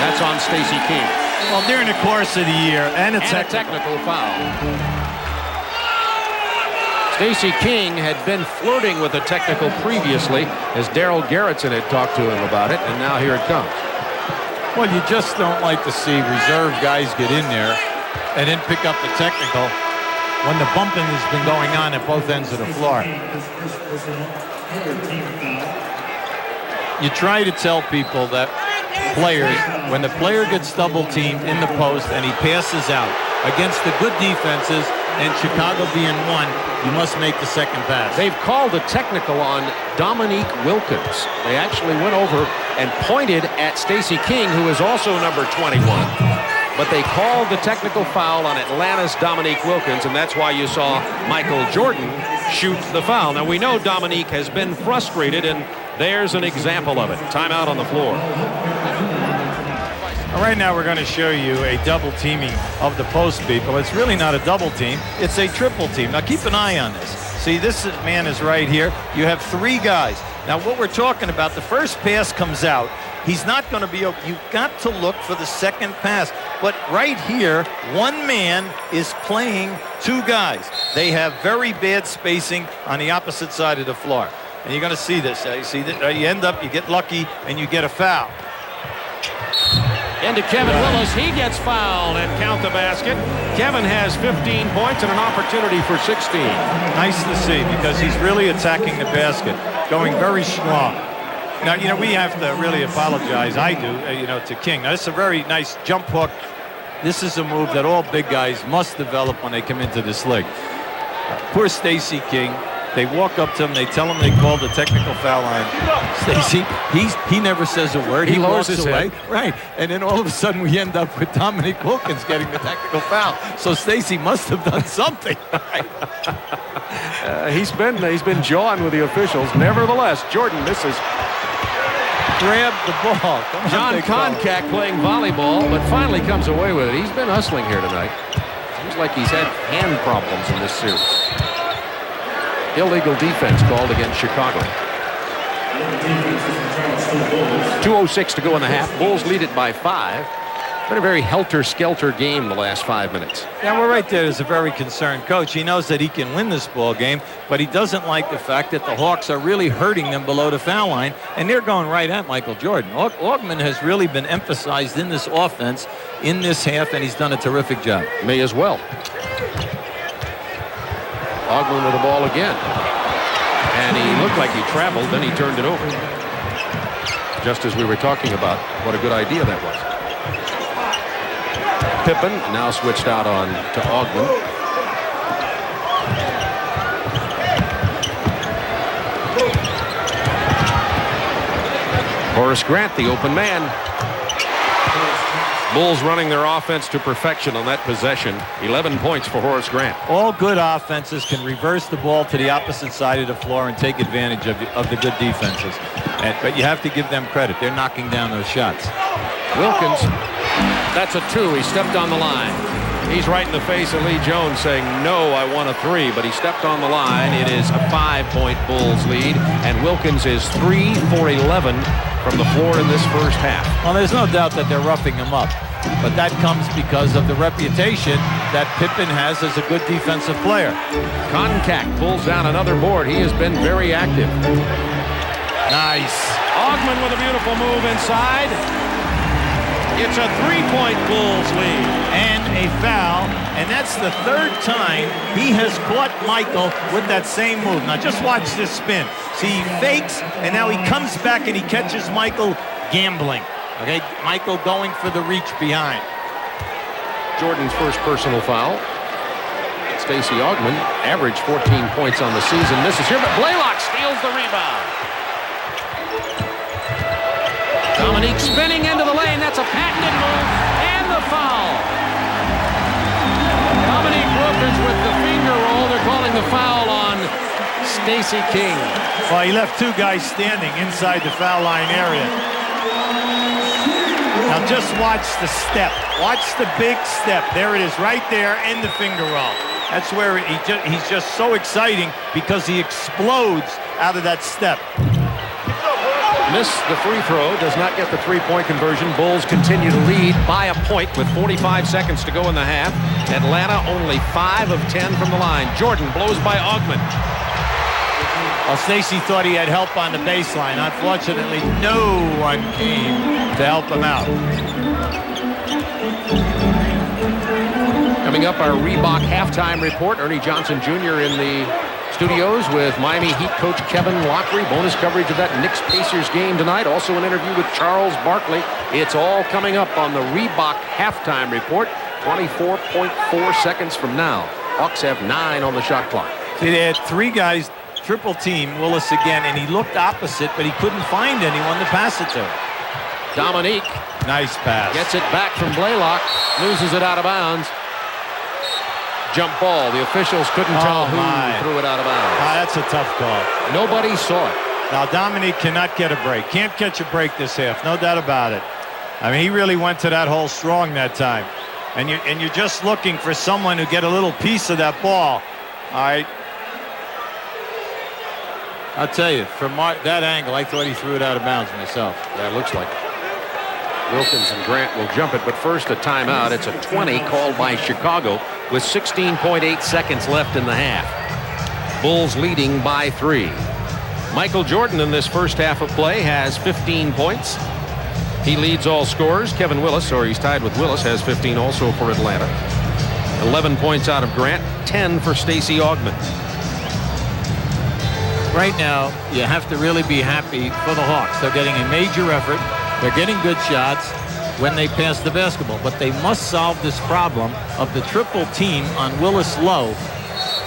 That's on Stacey King. Well, during the course of the year, and a technical foul. Stacey King had been flirting with a technical previously, as Daryl Garrettson had talked to him about it, and now here it comes. Well, you just don't like to see reserve guys get in there and then pick up the technical when the bumping has been going on at both ends of the floor. You try to tell people that players, when the player gets double teamed in the post and he passes out against the good defenses, and Chicago being one, you must make the second pass. They've called a technical on Dominique Wilkins. They actually went over and pointed at Stacey King, who is also number 21. But they called the technical foul on Atlanta's Dominique Wilkins, and that's why you saw Michael Jordan shoot the foul. Now, we know Dominique has been frustrated, and there's an example of it. Timeout on the floor. Right now we're going to show you a double teaming of the post people. It's really not a double team. It's a triple team. Now keep an eye on this. See, man is right here. You have 3 guys. Now what we're talking about, the first pass comes out. He's not going to be open. You've got to look for the second pass. But right here, 1 man is playing 2 guys. They have very bad spacing on the opposite side of the floor. And you're going to see this. You see that you end up, you get lucky, and you get a foul. Into Kevin Willis. He gets fouled and count the basket. Kevin has 15 points and an opportunity for 16. Nice to see, because he's really attacking the basket, going very strong. Now, you know, we have to really apologize. I do, to King. Now, this is a very nice jump hook. This is a move that all big guys must develop when they come into this league. Poor Stacey King. They walk up to him. They tell him they called the technical foul line. Stacey, he never says a word. He lowers walks his away. head. Right. And then all of a sudden we end up with Dominique Wilkins getting the technical foul. So Stacey must have done something. He's been jawing with the officials. Nevertheless, Jordan misses. Grab the ball. John Koncak playing volleyball, but finally comes away with it. He's been hustling here tonight. Seems like he's had hand problems in this series. Illegal defense called against Chicago. 2:06 to go in the half. Bulls lead it by 5. Been a very helter-skelter game the last 5 minutes. Yeah, well, right there is a very concerned coach. He knows that he can win this ball game, but he doesn't like the fact that the Hawks are really hurting them below the foul line, and they're going right at Michael Jordan. Augman has really been emphasized in this offense in this half, and he's done a terrific job. May as well. Augman with the ball again. And he looked like he traveled, then he turned it over. Just as we were talking about what a good idea that was. Pippen now switched out on to Augman. Horace Grant, the open man. Bulls running their offense to perfection on that possession. 11 points for Horace Grant. All good offenses can reverse the ball to the opposite side of the floor and take advantage of the good defenses. But you have to give them credit. They're knocking down those shots. Wilkins, that's a 2. He stepped on the line. He's right in the face of Lee Jones saying, no, I want a 3, but he stepped on the line. It is a 5-point Bulls lead, and Wilkins is 3 for 11 from the floor in this first half. Well, there's no doubt that they're roughing him up, but that comes because of the reputation that Pippen has as a good defensive player. Koncak pulls down another board. He has been very active. Nice. Augman with a beautiful move inside. It's a 3-point Bulls lead. And a foul, and that's the 3rd time he has caught Michael with that same move. Now just watch this spin. See, he fakes, and now he comes back and he catches Michael gambling. Okay, Michael going for the reach behind. Jordan's first personal foul. Stacey Augman averaged 14 points on the season. Misses here, but Blaylock steals the rebound. Dominique spinning into the lane. That's a patented move. And the foul. Dominique Wilkins with the finger roll. They're calling the foul on Stacey King. Well, he left 2 guys standing inside the foul line area. Now just watch the step. Watch the big step. There it is right there, and the finger roll. That's where he's just so exciting because he explodes out of that step. Missed the free throw, does not get the 3-point conversion. Bulls continue to lead by a point with 45 seconds to go in the half. Atlanta only 5 of 10 from the line. Jordan blows by Augman. Well, Stacey thought he had help on the baseline. Unfortunately, no one came to help him out. Coming up, our Reebok halftime report. Ernie Johnson Jr. in the studios with Miami Heat coach Kevin Lockery. Bonus coverage of that Knicks-Pacers game tonight. Also an interview with Charles Barkley. It's all coming up on the Reebok halftime report. 24.4 seconds from now. Hawks have 9 on the shot clock. See, they had 3 guys triple team Willis again, and he looked opposite, but he couldn't find anyone to pass it to. Dominique. Nice pass. Gets it back from Blaylock. Loses it out of bounds. Jump ball. The officials couldn't tell who threw it out of bounds. That's a tough call. Nobody saw it. Now Dominique cannot get a break. Can't catch a break this half. No doubt about it. I mean, he really went to that hole strong that time. And you're just looking for someone to get a little piece of that ball. All right. I'll tell you, from that angle, I thought he threw it out of bounds myself. That looks like it. Wilkins and Grant will jump it, but first a timeout. It's a 20 called by Chicago with 16.8 seconds left in the half. Bulls leading by 3. Michael Jordan in this first half of play has 15 points. He leads all scorers. Kevin Willis, or he's tied with Willis, has 15 also for Atlanta. 11 points out of Grant, 10 for Stacey Augmon. Right now, you have to really be happy for the Hawks. They're getting a major effort. They're getting good shots when they pass the basketball. But they must solve this problem of the triple team on Willis low,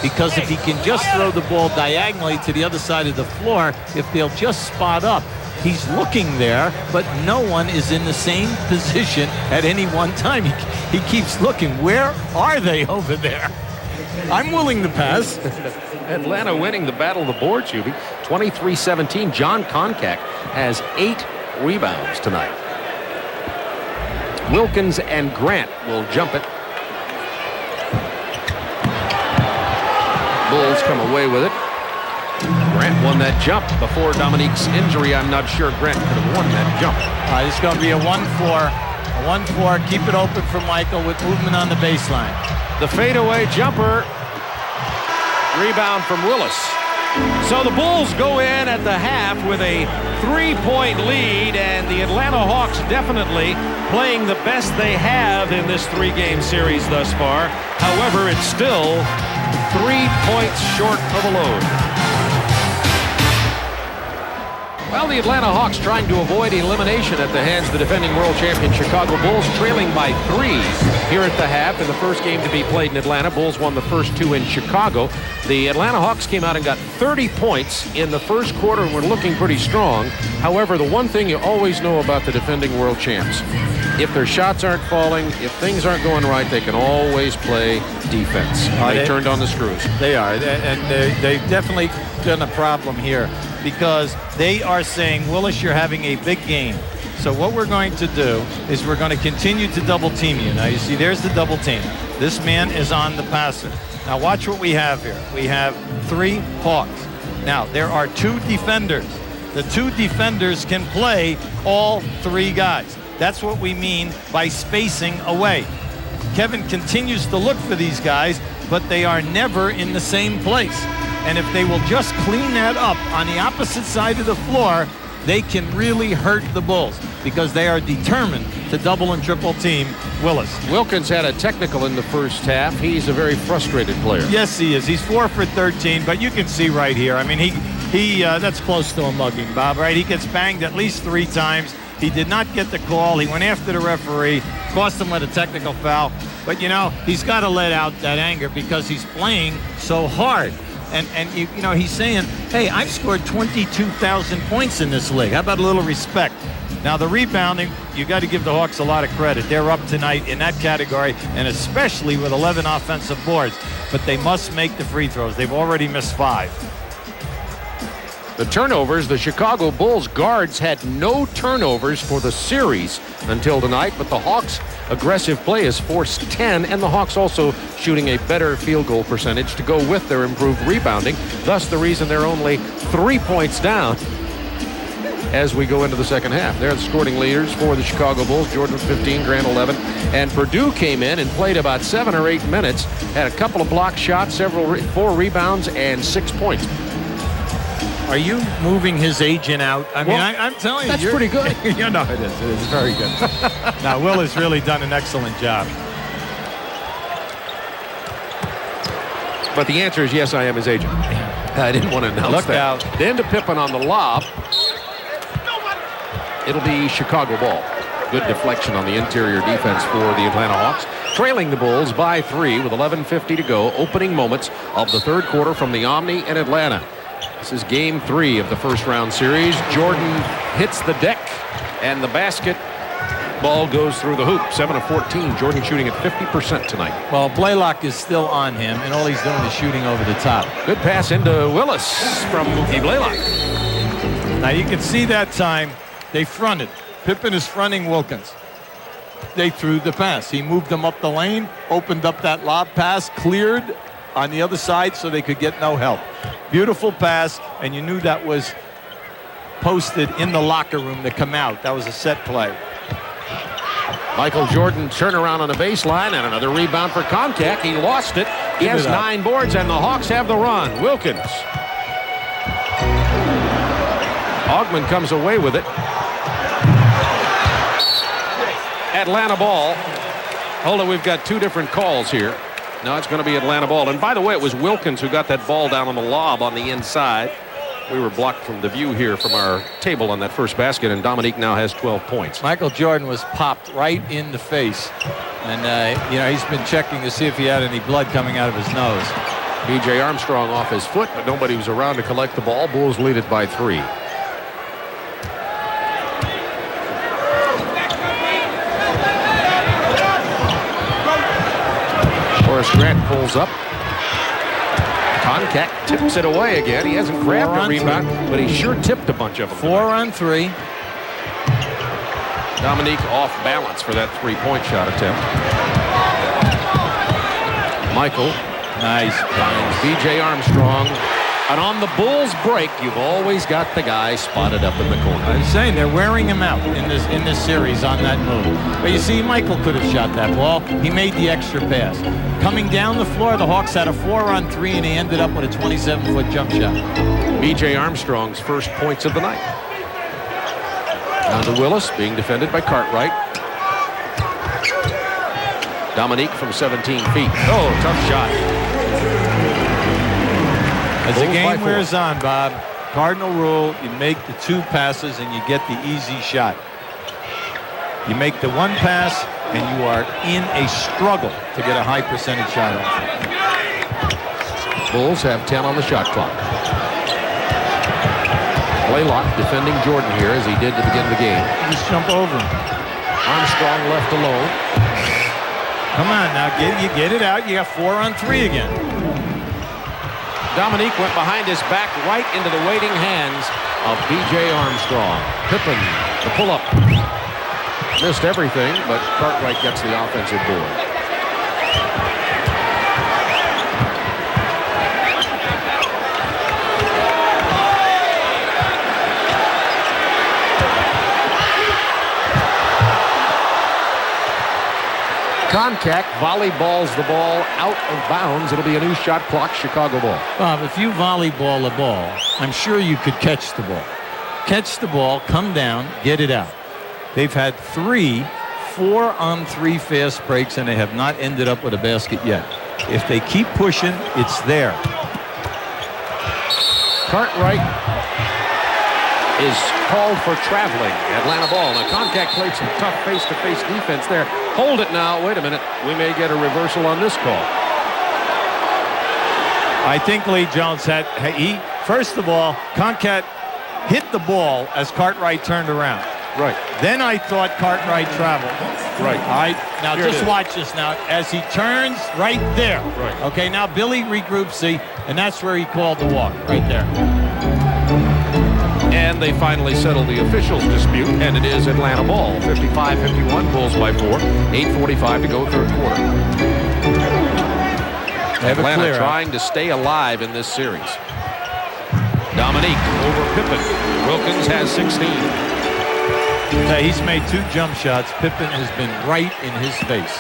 because if he can just throw the ball diagonally to the other side of the floor, if they'll just spot up, he's looking there, but no one is in the same position at any one time. He keeps looking. Where are they over there? I'm willing to pass. Atlanta winning the battle of the boards, Hubie. 23-17. John Koncak has 8 rebounds tonight. Wilkins and Grant will jump it. Bulls come away with it. Grant won that jump before Dominique's injury. I'm not sure Grant could have won that jump. This is going to be a 1-4. A 1-4. Keep it open for Michael with movement on the baseline. The fadeaway jumper. Rebound from Willis. So the Bulls go in at the half with a 3-point lead, and the Atlanta Hawks definitely playing the best they have in this 3-game series thus far. However, it's still 3 points short of a load. Well, the Atlanta Hawks trying to avoid elimination at the hands of the defending world champion Chicago Bulls, trailing by 3 here at the half in the first game to be played in Atlanta. Bulls won the first 2 in Chicago. The Atlanta Hawks came out and got 30 points in the first quarter and were looking pretty strong. However, the one thing you always know about the defending world champs, if their shots aren't falling, if things aren't going right, they can always play defense. They turned on the screws. They are, and they've definitely done a problem here, because they are saying, Willis, you're having a big game. So what we're going to do is we're going to continue to double team you. Now you see there's the double team. This man is on the passer. Now watch what we have here. We have 3 Hawks. Now there are 2 defenders. The 2 defenders can play all 3 guys. That's what we mean by spacing away. Kevin continues to look for these guys, but they are never in the same place. And if they will just clean that up on the opposite side of the floor, they can really hurt the Bulls, because they are determined to double and triple team Willis. Wilkins had a technical in the first half. He's a very frustrated player. Yes, he is. He's 4 for 13, but you can see right here. I mean, he that's close to a mugging, Bob, right? He gets banged at least 3 times. He did not get the call. He went after the referee, cost him with a technical foul. But, you know, he's got to let out that anger because he's playing so hard. And you know, he's saying, hey, I've scored 22,000 points in this league. How about a little respect? Now, the rebounding, you got to give the Hawks a lot of credit. They're up tonight in that category, and especially with 11 offensive boards. But they must make the free throws. They've already missed 5. The turnovers, the Chicago Bulls guards had no turnovers for the series until tonight, but the Hawks' aggressive play has forced 10, and the Hawks also shooting a better field goal percentage to go with their improved rebounding. Thus, the reason they're only 3 points down as we go into the second half. They're the scoring leaders for the Chicago Bulls. Jordan 15, Grant 11. And Purdue came in and played about 7 or 8 minutes, had a couple of block shots, 4 rebounds, and 6 points. Are you moving his agent out? I mean, I'm telling you. That's pretty good. You know, it is. It is very good. Now, Will has really done an excellent job. But the answer is yes, I am his agent. I didn't want to announce Look that. out. Then to Pippen on the lob. It'll be Chicago ball. Good deflection on the interior defense for the Atlanta Hawks. Trailing the Bulls by 3 with 11:50 to go. Opening moments of the third quarter from the Omni in Atlanta. This is game 3 of the first round series. Jordan hits the deck and the basket. Ball goes through the hoop. 7 of 14. Jordan shooting at 50% tonight. Well, Blaylock is still on him, and all he's doing is shooting over the top. Good pass into Willis from Mookie Blaylock. Now you can see that time they fronted. Pippen is fronting Wilkins. they threw the pass. He moved them up the lane, opened up that lob pass, cleared on the other side so they could get no help. Beautiful pass, and you knew that was posted in the locker room to come out. That was a set play. Michael Jordan turnaround on the baseline, and another rebound for Koncak. He lost it. He has 9 boards, and the Hawks have the run. Wilkins. Augmon comes away with it. Atlanta ball. Hold on, we've got 2 different calls here. No, it's going to be Atlanta ball. And by the way, it was Wilkins who got that ball down on the lob on the inside. We were blocked from the view here from our table on that first basket, and Dominique now has 12 points. Michael Jordan was popped right in the face. And, he's been checking to see if he had any blood coming out of his nose. B.J. Armstrong off his foot, but nobody was around to collect the ball. Bulls lead it by 3. Horace Grant pulls up. Koncak tips it away again. He hasn't grabbed a rebound, but he sure tipped a bunch of them. 4 on 3. Dominique off balance for that 3-point shot attempt. Michael. Nice. B.J. Armstrong. And on the Bulls break, you've always got the guy spotted up in the corner. I'm saying they're wearing him out in this series on that move. But you see, Michael could have shot that ball. He made the extra pass. Coming down the floor, the Hawks had a 4 on 3, and he ended up with a 27-foot jump shot. B.J. Armstrong's first points of the night. Down to Willis, being defended by Cartwright. Dominique from 17 feet. Oh, tough shot. As the game wears on, Bob, cardinal rule, you make the 2 passes and you get the easy shot. You make the 1 pass and you are in a struggle to get a high percentage shot off. Bulls have 10 on the shot clock. Blaylock defending Jordan here as he did to begin the game. Just jump over him. Armstrong left alone. Come on now, get it out. You got 4 on 3 again. Dominique went behind his back right into the waiting hands of B.J. Armstrong. Pippen, the pull-up. Missed everything, but Cartwright gets the offensive board. Koncak volleyballs the ball out of bounds. It'll be a new shot clock, Chicago ball. Bob, if you volleyball a ball, I'm sure you could catch the ball. Catch the ball, come down, get it out. They've had 3 4 on 3 fast breaks, and they have not ended up with a basket yet. If they keep pushing, it's there. Cartwright is called for traveling. Atlanta ball. Now, Koncak played some tough face-to-face defense there. Hold it now. Wait a minute. We may get a reversal on this call. I think Lee Jones first of all, Koncak hit the ball as Cartwright turned around. Right. Then I thought Cartwright traveled. Right. All right. Now Here just watch this now as he turns right there. Right. Okay, now Billy regroups, and that's where he called the walk, right there. And they finally settle the officials' dispute, and it is Atlanta ball. 55-51, Bulls by 4. 8:45 to go, third quarter. Atlanta trying to stay alive in this series. Dominique over Pippen. Wilkins has 16. Okay, he's made 2 jump shots. Pippen has been right in his face.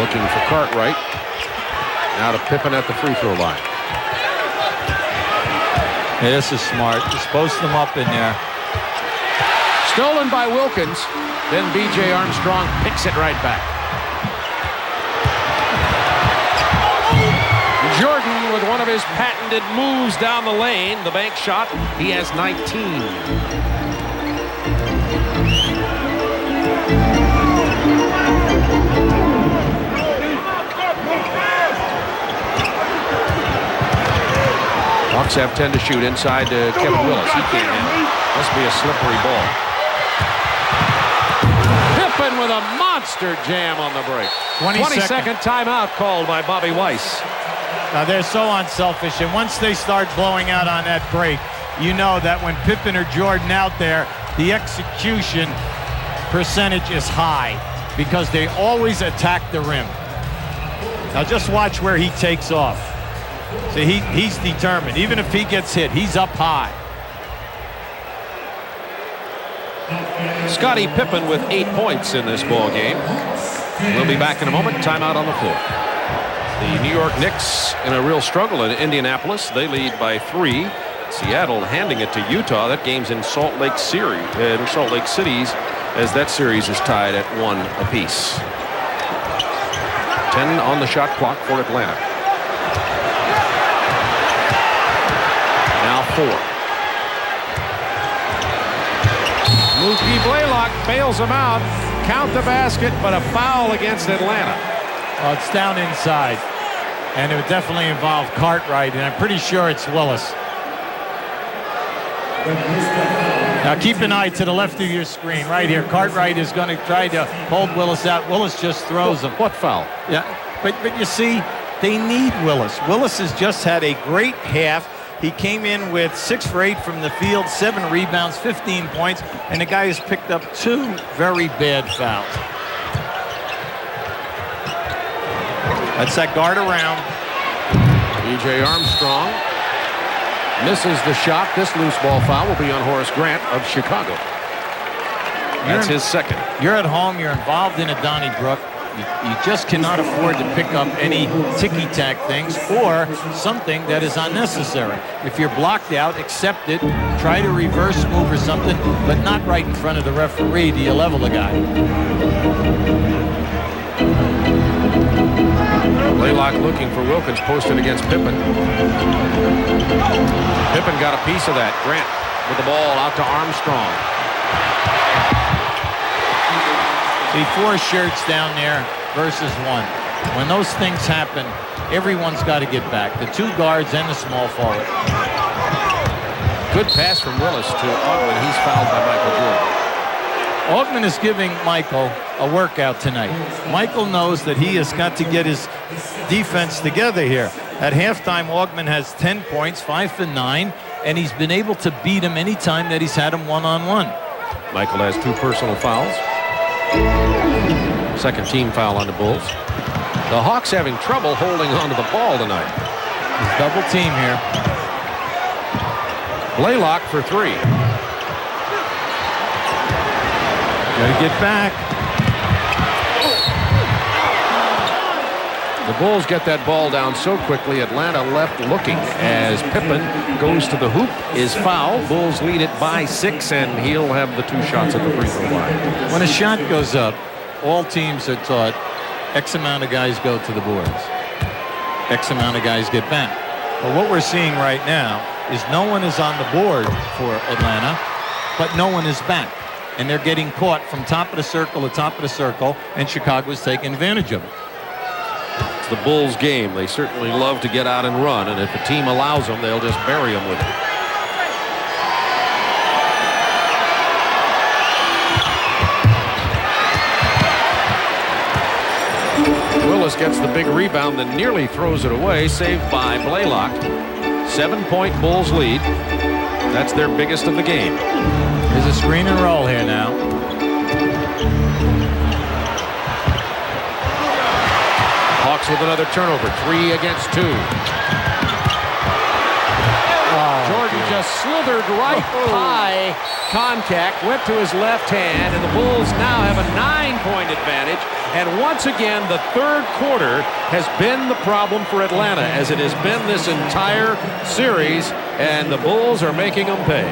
Looking for Cartwright. Now to Pippen at the free throw line. Yeah, this is smart. Just post them up in there. Stolen by Wilkins. Then B.J. Armstrong picks it right back. Jordan with one of his patented moves down the lane. The bank shot. He has 19. Hawks have 10 to shoot inside to Kevin Willis. He can't handle it. Must be a slippery ball. Pippen with a monster jam on the break. 20-second timeout called by Bobby Weiss. Now they're so unselfish, and once they start blowing out on that break, you know that when Pippen or Jordan out there, the execution percentage is high because they always attack the rim. Now just watch where he takes off. See, he's determined. Even if he gets hit, he's up high. Scottie Pippen with 8 points in this ball game. We'll be back in a moment. Timeout on the floor. The New York Knicks in a real struggle in Indianapolis. They lead by 3. Seattle handing it to Utah. That game's in Salt Lake City, as that series is tied at 1 apiece. 10 on the shot clock for Atlanta. Now 4. Mookie Blaylock bails him out. Count the basket, but a foul against Atlanta. Well, it's down inside, and it would definitely involve Cartwright, and I'm pretty sure it's Willis. Now keep an eye to the left of your screen right here. Cartwright is going to try to hold Willis out. Willis just throws him. What foul? Yeah, but you see, they need Willis. Willis has just had a great half. He came in with 6 for 8 from the field, 7 rebounds, 15 points, and the guy has picked up 2 very bad fouls. That's that guard around. E.J. Armstrong misses the shot. This loose ball foul will be on Horace Grant of Chicago. That's his second. You're at home. You're involved in a Donnybrook. You just cannot afford to pick up any ticky-tack things or something that is unnecessary. If you're blocked out, accept it. Try to reverse move or something, but not right in front of the referee. Do you level the guy? Blaylock looking for Wilkins, posted against Pippen. Pippen got a piece of that. Grant with the ball out to Armstrong. See, 4 shirts down there versus 1. When those things happen, everyone's got to get back. The 2 guards and the small forward. Good pass from Willis to Ogman. He's fouled by Michael Jordan. Ogman is giving Michael a workout tonight. Michael knows that he has got to get his defense together here. At halftime, Ogman has 10 points, 5 for 9, and he's been able to beat him any time that he's had him one-on-one. Michael has 2 personal fouls. Second team foul on the Bulls. The Hawks having trouble holding on to the ball tonight. It's double team here. Blaylock for 3. Got to get back. The Bulls get that ball down so quickly. Atlanta left looking as Pippen goes to the hoop, is fouled. Bulls lead it by 6, and he'll have the 2 shots at the free throw line. When a shot goes up, all teams are taught X amount of guys go to the boards. X amount of guys get back. But what we're seeing right now is no one is on the board for Atlanta, but no one is back. And they're getting caught from top of the circle to top of the circle, and Chicago's taking advantage of it. It's the Bulls game. They certainly love to get out and run, and if a team allows them, they'll just bury them with it. Willis gets the big rebound and nearly throws it away, saved by Blaylock. 7-point Bulls lead. That's their biggest of the game. There's a screen and roll here now. Hawks with another turnover. 3 against 2. Jordan just slithered right high contact, went to his left hand, and the Bulls now have a 9-point advantage. And once again, the third quarter has been the problem for Atlanta, as it has been this entire series, and the Bulls are making them pay.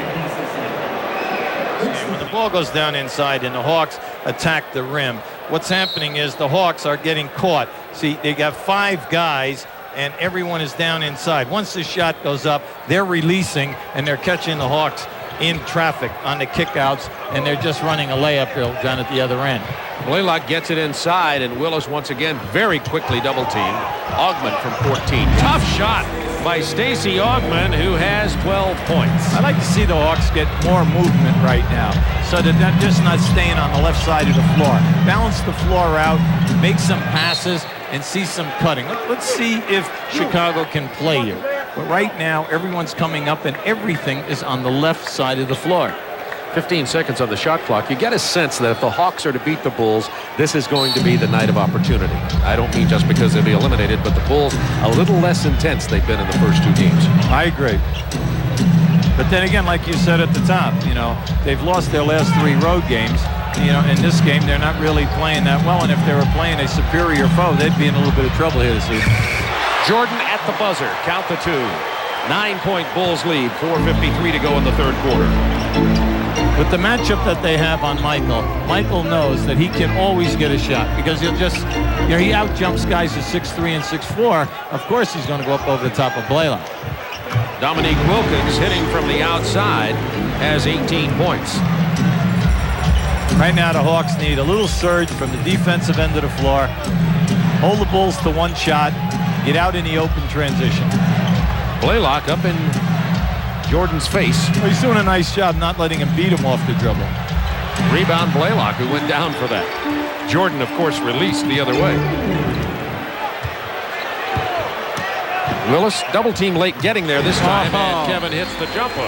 When the ball goes down inside and the Hawks attack the rim, what's happening is the Hawks are getting caught. See, they got 5 guys, and everyone is down inside. Once the shot goes up, they're releasing, and they're catching the Hawks in traffic on the kickouts, and they're just running a layup hill down at the other end. Blaylock gets it inside, and Willis once again very quickly double-teamed. Ogman from 14. Tough shot by Stacey Ogman, who has 12 points. I'd like to see the Hawks get more movement right now, so that they're just not staying on the left side of the floor. Balance the floor out, make some passes, and see some cutting. Let's see if Chicago can play here. But right now, everyone's coming up, and everything is on the left side of the floor. 15 seconds on the shot clock. You get a sense that if the Hawks are to beat the Bulls, this is going to be the night of opportunity. I don't mean just because they'll be eliminated, but the Bulls a little less intense they've been in the first 2 games. I agree. But then again, like you said at the top, they've lost their last 3 road games. In this game, they're not really playing that well, and if they were playing a superior foe, they'd be in a little bit of trouble here this evening. Jordan at the buzzer. Count the 2. 9-point Bulls lead. 4:53 to go in the third quarter. With the matchup that they have on Michael knows that he can always get a shot because he'll just, he out-jumps guys at 6'3" and 6'4". Of course, he's going to go up over the top of Blaylock. Dominique Wilkins hitting from the outside has 18 points. Right now, the Hawks need a little surge from the defensive end of the floor. Hold the Bulls to 1 shot. Get out in the open transition. Blaylock up in Jordan's face. Well, he's doing a nice job not letting him beat him off the dribble. Rebound Blaylock, who went down for that. Jordan, of course, released the other way. Willis, double team late getting there this time, and Kevin hits the jumper.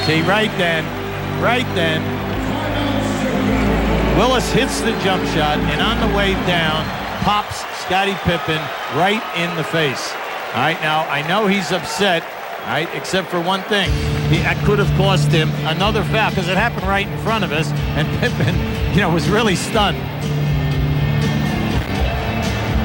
See, right then, Willis hits the jump shot, and on the way down, pops Scottie Pippen right in the face. All right, now, I know he's upset, all right, except for one thing. That could have cost him another foul, because it happened right in front of us, and Pippen, was really stunned.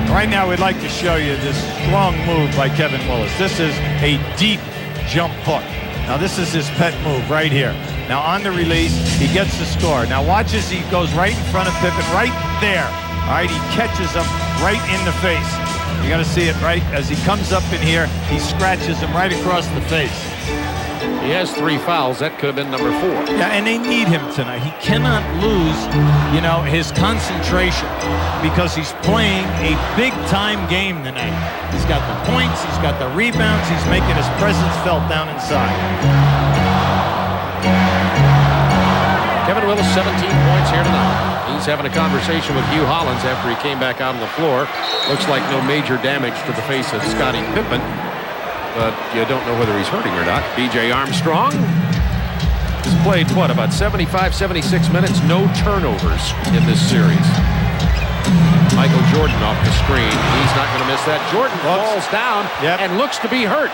Right now, we'd like to show you this strong move by Kevin Willis. This is a deep jump hook. Now, this is his pet move right here. Now, on the release, he gets the score. Now, watch as he goes right in front of Pippen, right there. All right, he catches him right in the face. You got to see it, right? As he comes up in here, he scratches him right across the face. He has 3 fouls. That could have been number 4. Yeah, and they need him tonight. He cannot lose, his concentration because he's playing a big-time game tonight. He's got the points. He's got the rebounds. He's making his presence felt down inside. Kevin Willis, 17 points here tonight. He's having a conversation with Hugh Hollins after he came back out on the floor. Looks like no major damage to the face of Scottie Pippen, but you don't know whether he's hurting or not. B.J. Armstrong has played, about 75, 76 minutes, no turnovers in this series. Michael Jordan off the screen. He's not going to miss that. Jordan falls down and looks to be hurt.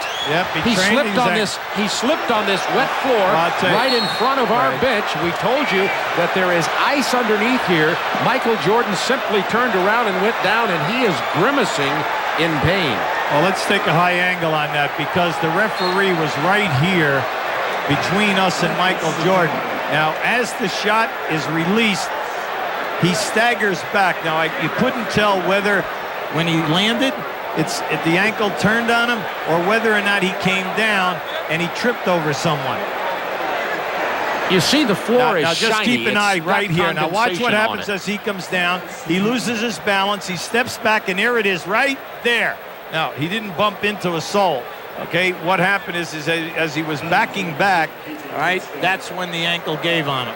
He slipped on this. He slipped on this wet floor right in front of our bench. We told you that there is ice underneath here. Michael Jordan simply turned around and went down, and he is grimacing in pain. Well, let's take a high angle on that because the referee was right here between us and Michael Jordan. Now, as the shot is released, he staggers back. Now, you couldn't tell whether when he landed, if the ankle turned on him, or whether or not he came down and he tripped over someone. You see the floor is now just shiny. Keep an eye right here. Now watch what happens as as he comes down. He loses his balance. He steps back, and there it is right there. Now, he didn't bump into a sole. Okay, what happened is as he was backing back, all right, that's when the ankle gave on him.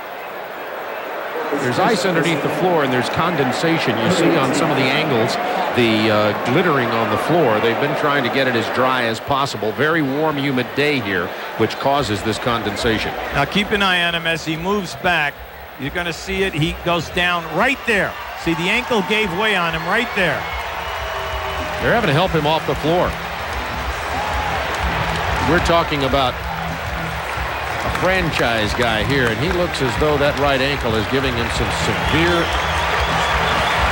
There's ice underneath the floor, and there's condensation. You see on some of the angles the glittering on the floor. They've been trying to get it as dry as possible. Very warm, humid day here, which causes this condensation. Now keep an eye on him as he moves back. You're going to see it. He goes down right there. See, the ankle gave way on him right there. They're having to help him off the floor. We're talking about a franchise guy here, and he looks as though that right ankle is giving him some severe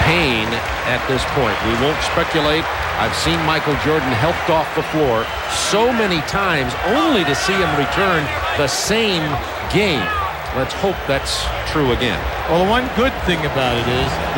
pain at this point. We won't speculate. I've seen Michael Jordan helped off the floor so many times only to see him return the same game. Let's hope that's true again. Well, the one good thing about it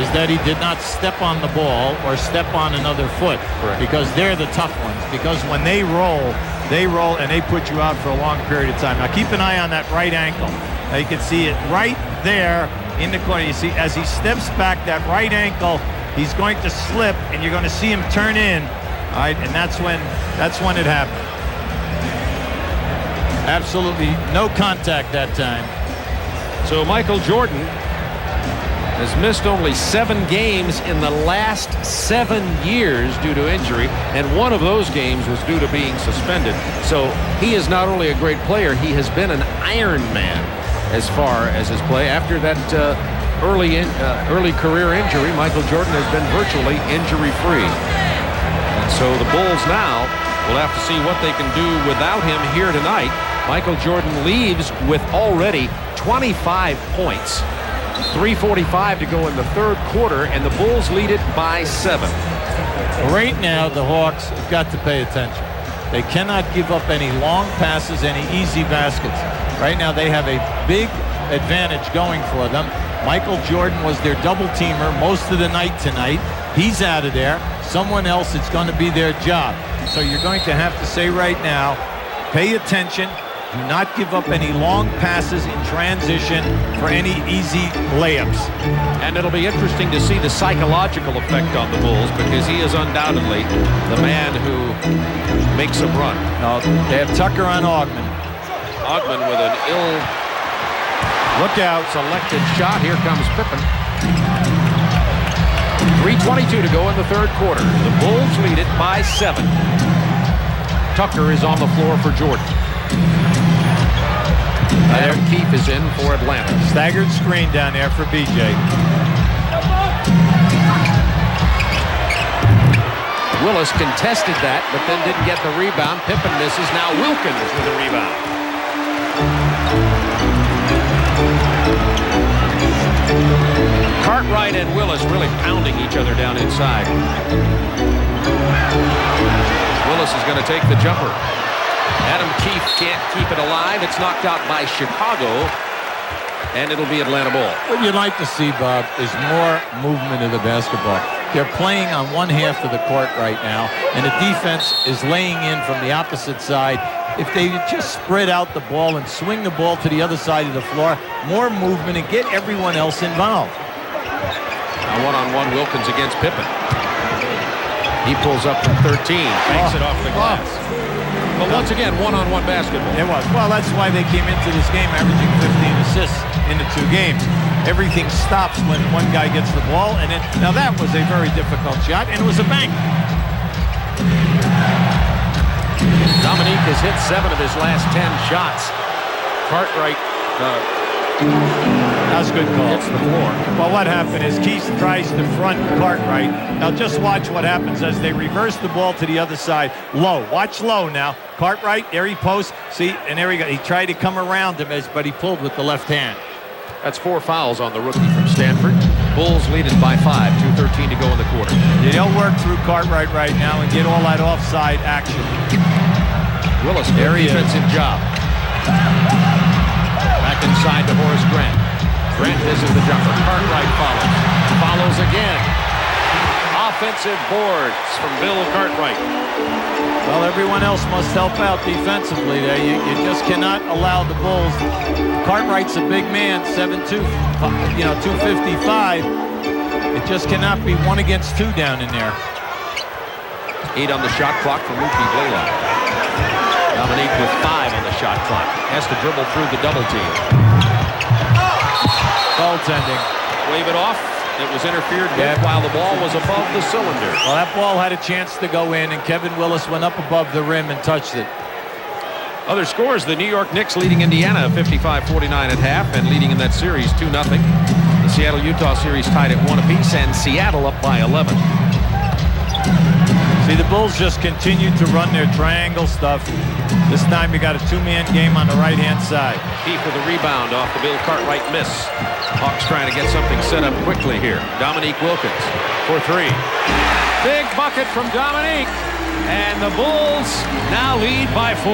is that he did not step on the ball or step on another foot. Correct. Because they're the tough ones. Because when they roll and they put you out for a long period of time. Now keep an eye on that right ankle. Now you can see it right there in the corner. You see as he steps back, that right ankle, he's going to slip, and you're going to see him turn in. All right, and that's when it happened. Absolutely no contact that time. So Michael Jordan has missed only 7 games in the last 7 years due to injury, and one of those games was due to being suspended. So he is not only a great player, he has been an Iron Man as far as his play. After that early career injury, Michael Jordan has been virtually injury-free. And so the Bulls now will have to see what they can do without him here tonight. Michael Jordan leaves with already 25 points. 3:45 to go in the third quarter, and the Bulls lead it by 7. Right now, the Hawks have got to pay attention. They cannot give up any long passes, any easy baskets. Right now, they have a big advantage going for them. Michael Jordan was their double teamer most of the night tonight. He's out of there. Someone else, it's going to be their job. So you're going to have to say right now, pay attention. Do not give up any long passes in transition for any easy layups. And it'll be interesting to see the psychological effect on the Bulls, because he is undoubtedly the man who makes a run. No, they have Tucker on Ogman. Ogman with an Look out. selected shot. Here comes Pippen. 3:22 to go in the third quarter. The Bulls lead it by 7. Tucker is on the floor for Jordan. Adam Keefe is in for Atlanta. Staggered screen down there for BJ. Willis contested that, but then didn't get the rebound. Pippen misses. Now Wilkins with the rebound. Cartwright and Willis really pounding each other down inside. Willis is going to take the jumper. Adam Keefe can't keep it alive. It's knocked out by Chicago, and it'll be Atlanta ball. What you'd like to see, Bob, is more movement of the basketball. They're playing on one half of the court right now, and the defense is laying in from the opposite side. If they just spread out the ball and swing the ball to the other side of the floor, more movement and get everyone else involved. Now one-on-one Wilkins against Pippen. He pulls up from 13, banks it off the glass. But once again, one-on-one basketball. It was. Well, that's why they came into this game averaging 15 assists in the 2 games. Everything stops when one guy gets the ball, and then now that was a very difficult shot, and it was a bank. Dominique has hit 7 of his last 10 shots. Cartwright That's a good call. hits the floor. Well, what happened is Keith tries to front Cartwright. Now just watch what happens as they reverse the ball to the other side. Low. Watch low now. Cartwright, there he posts. See, and there he go. He tried to come around him, but he pulled with the left hand. That's 4 fouls on the rookie from Stanford. Bulls lead it by 5, 2:13 to go in the quarter. They don't work through Cartwright right now and get all that offside action. Willis, there he defensive job. Back inside to Horace Grant. Grant misses the jumper. Cartwright follows. Follows again. Offensive boards from Bill Cartwright. Well, everyone else must help out defensively there. You just cannot allow the Bulls. Cartwright's a big man, 7'2", 255. It just cannot be 1 against 2 down in there. 8 on the shot clock for Mookie Blaylock. Dominique with 5 on the shot clock. Has to dribble through the double team. Goaltending. Wave it off. It was interfered with while the ball was above the cylinder. Well, that ball had a chance to go in, and Kevin Willis went up above the rim and touched it. Other scores, the New York Knicks leading Indiana 55-49 at half and leading in that series 2-0. The Seattle-Utah series tied at 1 apiece, and Seattle up by 11. See, the Bulls just continued to run their triangle stuff. This time you got a 2-man game on the right-hand side. Keefe with a rebound off the Bill Cartwright miss. Hawks trying to get something set up quickly here. Dominique Wilkins for 3. Big bucket from Dominique. And the Bulls now lead by 4.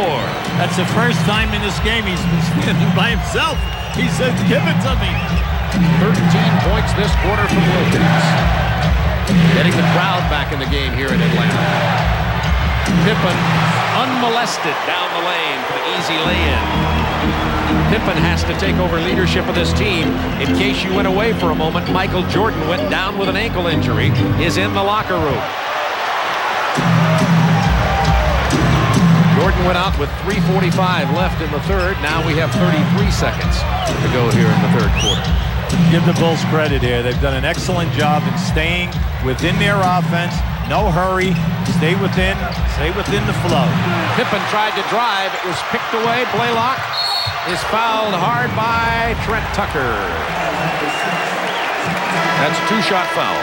That's the first time in this game he's been standing by himself. He said, give it to me. 13 points this quarter from Wilkins. Getting the crowd back in the game here in Atlanta. Pippen unmolested down the lane for the easy lay-in. Pippen has to take over leadership of this team. In case you went away for a moment, Michael Jordan went down with an ankle injury, is in the locker room. Jordan went out with 3:45 left in the third. Now we have 33 seconds to go here in the third quarter. Give the Bulls credit here. They've done an excellent job in staying within their offense. No hurry. Stay within the flow. Pippen tried to drive. It was picked away. Blaylock is fouled hard by Trent Tucker. That's a two-shot foul.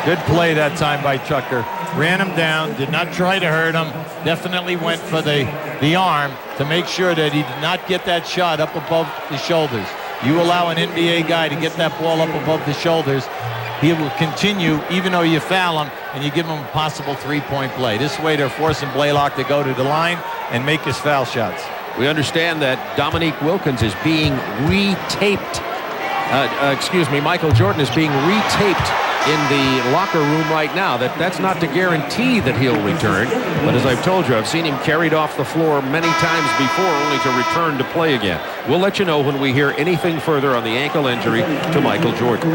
Good play that time by Tucker. Ran him down, did not try to hurt him, definitely went for the arm to make sure that he did not get that shot up above the shoulders. You allow an NBA guy to get that ball up above the shoulders, he will continue even though you foul him and you give him a possible three-point play. This way they're forcing Blaylock to go to the line and make his foul shots. We understand that Dominique Wilkins is being retaped. Michael Jordan is being retaped in the locker room right now. That's not to guarantee that he'll return, but as I've told you, I've seen him carried off the floor many times before only to return to play again. We'll let you know when we hear anything further on the ankle injury to Michael Jordan.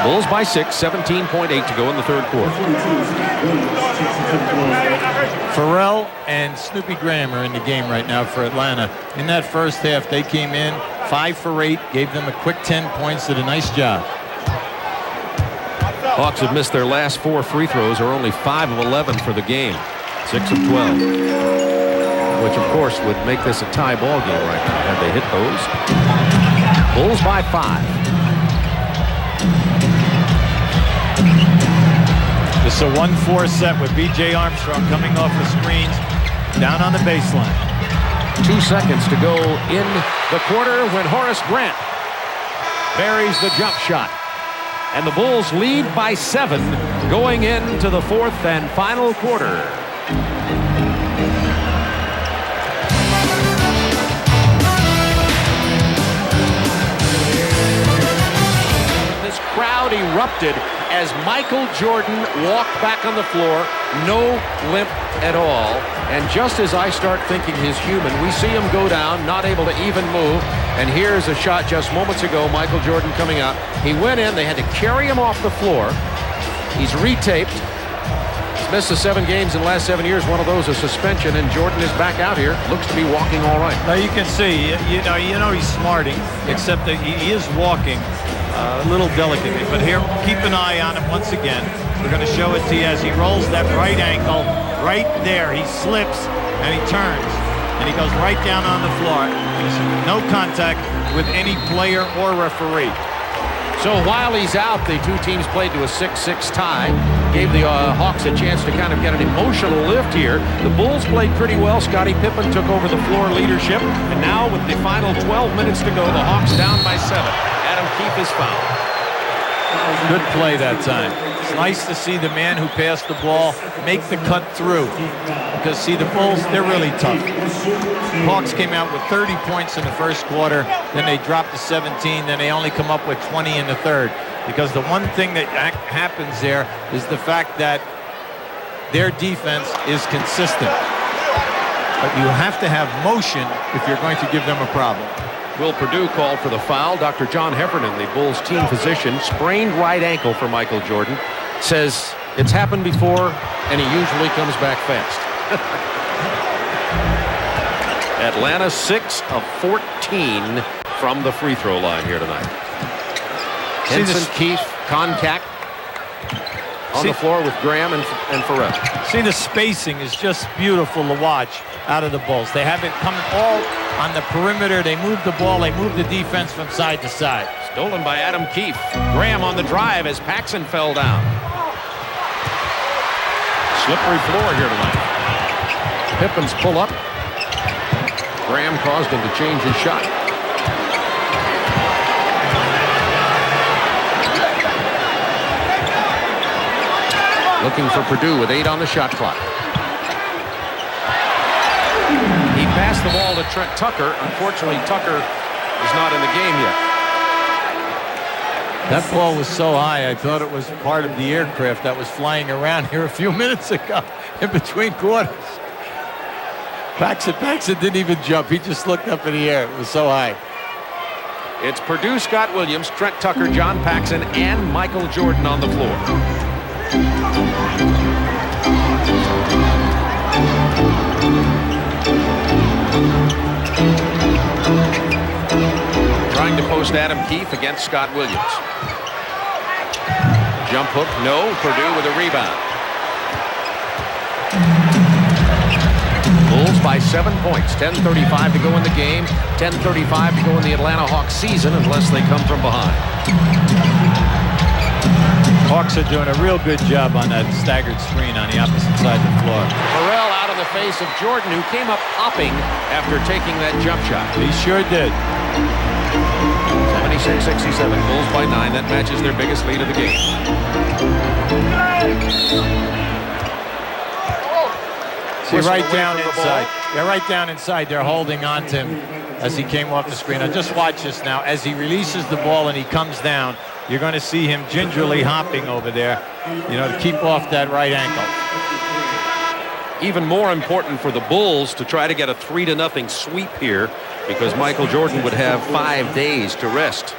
Bulls by 6, 17.8 to go in the third quarter. Pharrell and Snoopy Graham are in the game right now for Atlanta. In that first half, they came in 5 for 8, gave them a quick 10 points, did a nice job. Hawks have missed their last 4 free throws, are only 5 of 11 for the game, 6 of 12, which of course would make this a tie ball game right now had they hit those. Bulls by 5. This is a 1-4 set with B.J. Armstrong coming off the screens down on the baseline. 2 seconds to go in the quarter when Horace Grant buries the jump shot. And the Bulls lead by 7 going into the fourth and final quarter. This crowd erupted as Michael Jordan walked back on the floor, no limp at all. And just as I start thinking he's human, we see him go down, not able to even move. And here's a shot just moments ago, Michael Jordan coming out. He went in, they had to carry him off the floor. He's retaped. He's missed the 7 games in the last 7 years, one of those a suspension, and Jordan is back out here. Looks to be walking all right. Now you can see, you know he's smarting, except that he is walking a little delicately. But here, keep an eye on him once again. We're going to show it to you as he rolls that right ankle right there. He slips and he turns and he goes right down on the floor. There's no contact with any player or referee. So while he's out, the two teams played to a 6-6 tie. Gave the Hawks a chance to kind of get an emotional lift here. The Bulls played pretty well. Scottie Pippen took over the floor leadership. And now with the final 12 minutes to go, the Hawks down by 7. Adam Keefe is fouled. Good play that time. It's nice to see the man who passed the ball make the cut through. Because, see, the Bulls, they're really tough. Hawks came out with 30 points in the first quarter. Then they dropped to 17. Then they only come up with 20 in the third. Because the one thing that happens there is the fact that their defense is consistent. But you have to have motion if you're going to give them a problem. Will Perdue called for the foul. Dr. John Heffernan, the Bulls team physician, sprained right ankle for Michael Jordan, says it's happened before and he usually comes back fast. Atlanta 6 of 14 from the free throw line here tonight. Henson, Keefe, Koncak on the floor with Graham and Pharrell. See, the spacing is just beautiful to watch out of the Bulls. They have it coming all on the perimeter. They move the ball. They move the defense from side to side. Stolen by Adam Keefe. Graham on the drive as Paxson fell down. Slippery floor here tonight. Pippen's pull up. Graham caused him to change his shot. Looking for Perdue with 8 on the shot clock. He passed the ball to Trent Tucker. Unfortunately, Tucker is not in the game yet. That ball was so high, I thought it was part of the aircraft that was flying around here a few minutes ago in between quarters. Paxson didn't even jump. He just looked up in the air. It was so high. It's Perdue, Scott Williams, Trent Tucker, John Paxson, and Michael Jordan on the floor. Trying to post Adam Keefe against Scott Williams. Jump hook, no. Perdue with a rebound. Bulls by 7 points. 10:35 to go in the game. 10:35 to go in the Atlanta Hawks season unless they come from behind. Hawks are doing a real good job on that staggered screen on the opposite side of the floor. Farrell out in the face of Jordan, who came up hopping after taking that jump shot. He sure did. 76-67, Bulls by 9. That matches their biggest lead of the game. See, right down inside. They're right down inside. They're holding on to him as he came off the screen. Now just watch this now. As he releases the ball and he comes down, you're going to see him gingerly hopping over there, to keep off that right ankle. Even more important for the Bulls to try to get a 3-0 sweep here, because Michael Jordan would have 5 days to rest.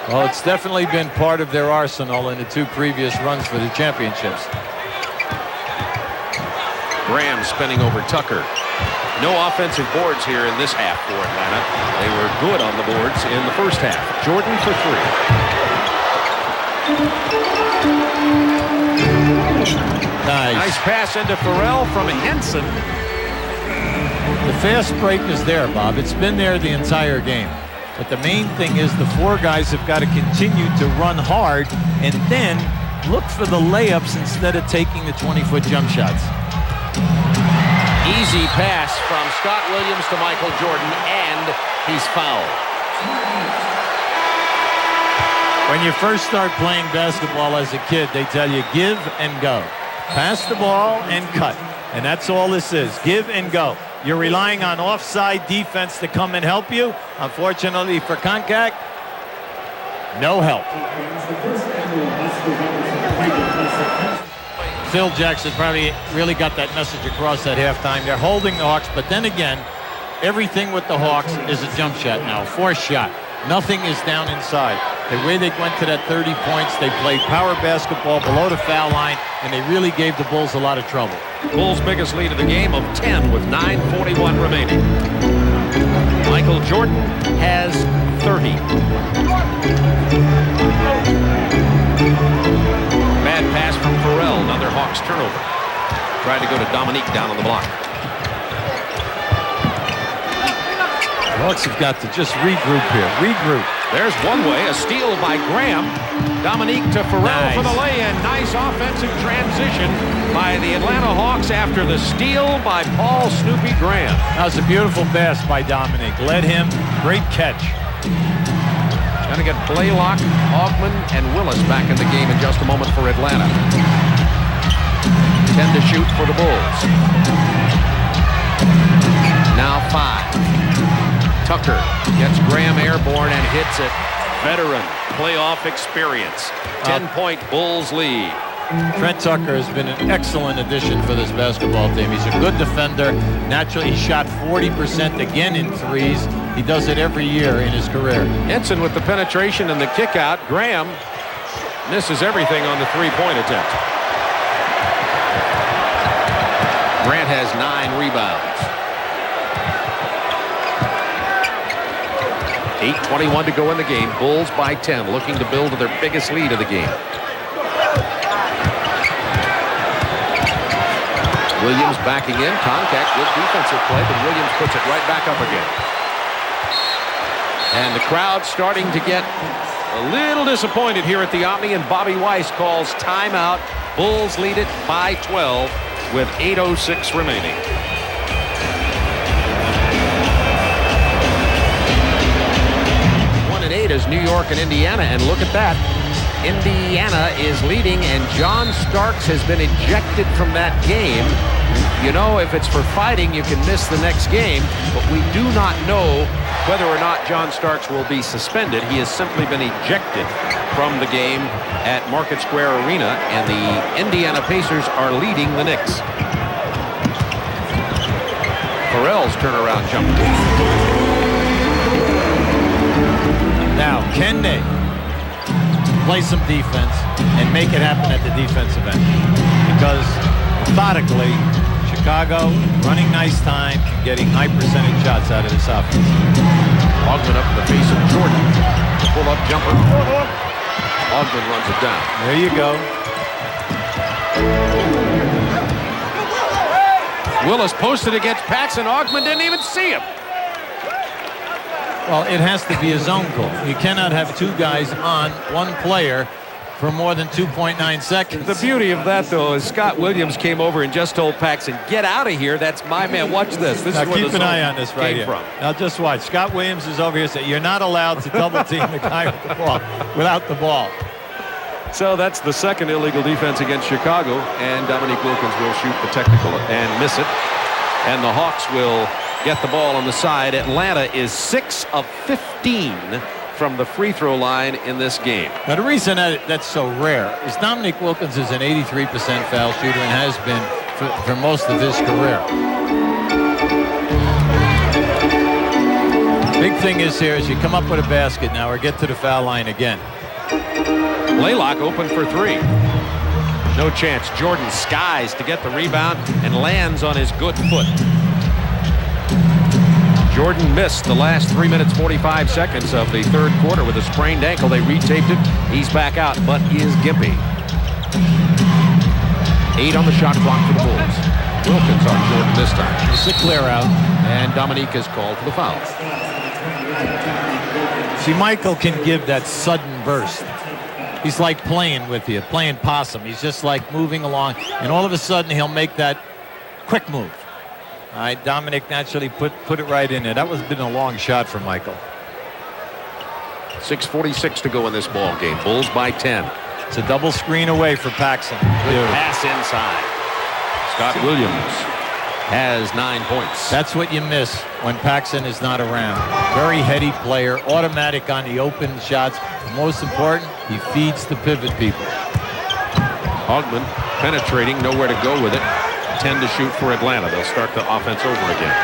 Well, it's definitely been part of their arsenal in the 2 previous runs for the championships. Graham spinning over Tucker. No offensive boards here in this half for Atlanta. They were good on the boards in the first half. Jordan for 3. Nice pass into Farrell from Henson. The fast break is there, Bob. It's been there the entire game. But the main thing is the 4 guys have got to continue to run hard and then look for the layups instead of taking the 20-foot jump shots. Easy pass from Scott Williams to Michael Jordan, and he's fouled. When you first start playing basketball as a kid, they tell you give and go. Pass the ball and cut. And that's all this is. Give and go. You're relying on offside defense to come and help you. Unfortunately for CONCACAF, no help. Phil Jackson probably really got that message across at halftime. They're holding the Hawks, but then again, everything with the Hawks is a jump shot now, forced shot. Nothing is down inside. The way they went to that 30 points, they played power basketball below the foul line, and they really gave the Bulls a lot of trouble. Bulls' biggest lead of the game of 10 with 9:41 remaining. Michael Jordan has 30. Bad pass from Farrell, another Hawks turnover. Tried to go to Dominique down on the block. Hawks have got to just regroup here. Regroup. There's one way, a steal by Graham. Dominique to Farrell for the lay-in. Nice offensive transition by the Atlanta Hawks after the steal by Paul Snoopy Graham. That was a beautiful pass by Dominique. Led him. Great catch. Going to get Blaylock, Augman, and Willis back in the game in just a moment for Atlanta. 10 to shoot for the Bulls. Now 5. Tucker gets Graham airborne and hits it. Veteran playoff experience. 10-point Bulls lead. Trent Tucker has been an excellent addition for this basketball team. He's a good defender. Naturally, he shot 40% again in threes. He does it every year in his career. Henson with the penetration and the kick out. Graham misses everything on the three-point attempt. Grant has 9 rebounds. 8:21 to go in the game. Bulls by 10, looking to build to their biggest lead of the game. Williams backing in. Contact, good defensive play, but Williams puts it right back up again. And the crowd starting to get a little disappointed here at the Omni, and Bobby Weiss calls timeout. Bulls lead it by 12 with 8:06 remaining. 1-8 is New York and Indiana, and look at that. Indiana is leading, and John Starks has been ejected from that game. You know, if it's for fighting, you can miss the next game, but we do not know whether or not John Starks will be suspended. He has simply been ejected from the game at Market Square Arena, and the Indiana Pacers are leading the Knicks. Farrell's turnaround jumper. Now, can they play some defense and make it happen at the defensive end? Because methodically, Chicago running nice time, getting high percentage shots out of this offense. Augman up in the face of Jordan. Pull-up jumper. Augman runs it down. There you go. Willis posted against Paxson. Augman didn't even see him. Well, it has to be a zone call. You cannot have two guys on one player for more than 2.9 seconds. The beauty of that, though, is Scott Williams came over and just told Paxson, "Get out of here. That's my man. Watch this. This now is where keep the an zone eye on this right came here. from." Now just watch. Scott Williams is over here saying you're not allowed to double team the guy with the ball without the ball. So that's the second illegal defense against Chicago, and Dominique Wilkins will shoot the technical and miss it. And the Hawks will get the ball on the side. Atlanta is 6 of 15 from the free throw line in this game. Now the reason that's so rare is Dominique Wilkins is an 83% foul shooter and has been for most of his career. Big thing is here is you come up with a basket now or get to the foul line again. Blaylock open for 3. No chance. Jordan skies to get the rebound and lands on his good foot. Jordan missed the last 3 minutes 45 seconds of the third quarter with a sprained ankle. They retaped it. He's back out, but is gimpy. 8 on the shot clock for the Bulls. Wilkins on Jordan this time. It's a clear out. And Dominique is called for the foul. See, Michael can give that sudden burst. He's like playing with you, playing possum. He's just like moving along, and all of a sudden he'll make that quick move. All right, Dominic naturally put it right in there. That was been a long shot for Michael. 6:46 to go in this ball game. Bulls by 10. It's a double screen away for Paxson. Good pass inside. Scott Williams has 9 points. That's what you miss when Paxson is not around. Very heady player, automatic on the open shots. But most important, he feeds the pivot people. Augman penetrating, nowhere to go with it. 10 to shoot for Atlanta. They'll start the offense over again.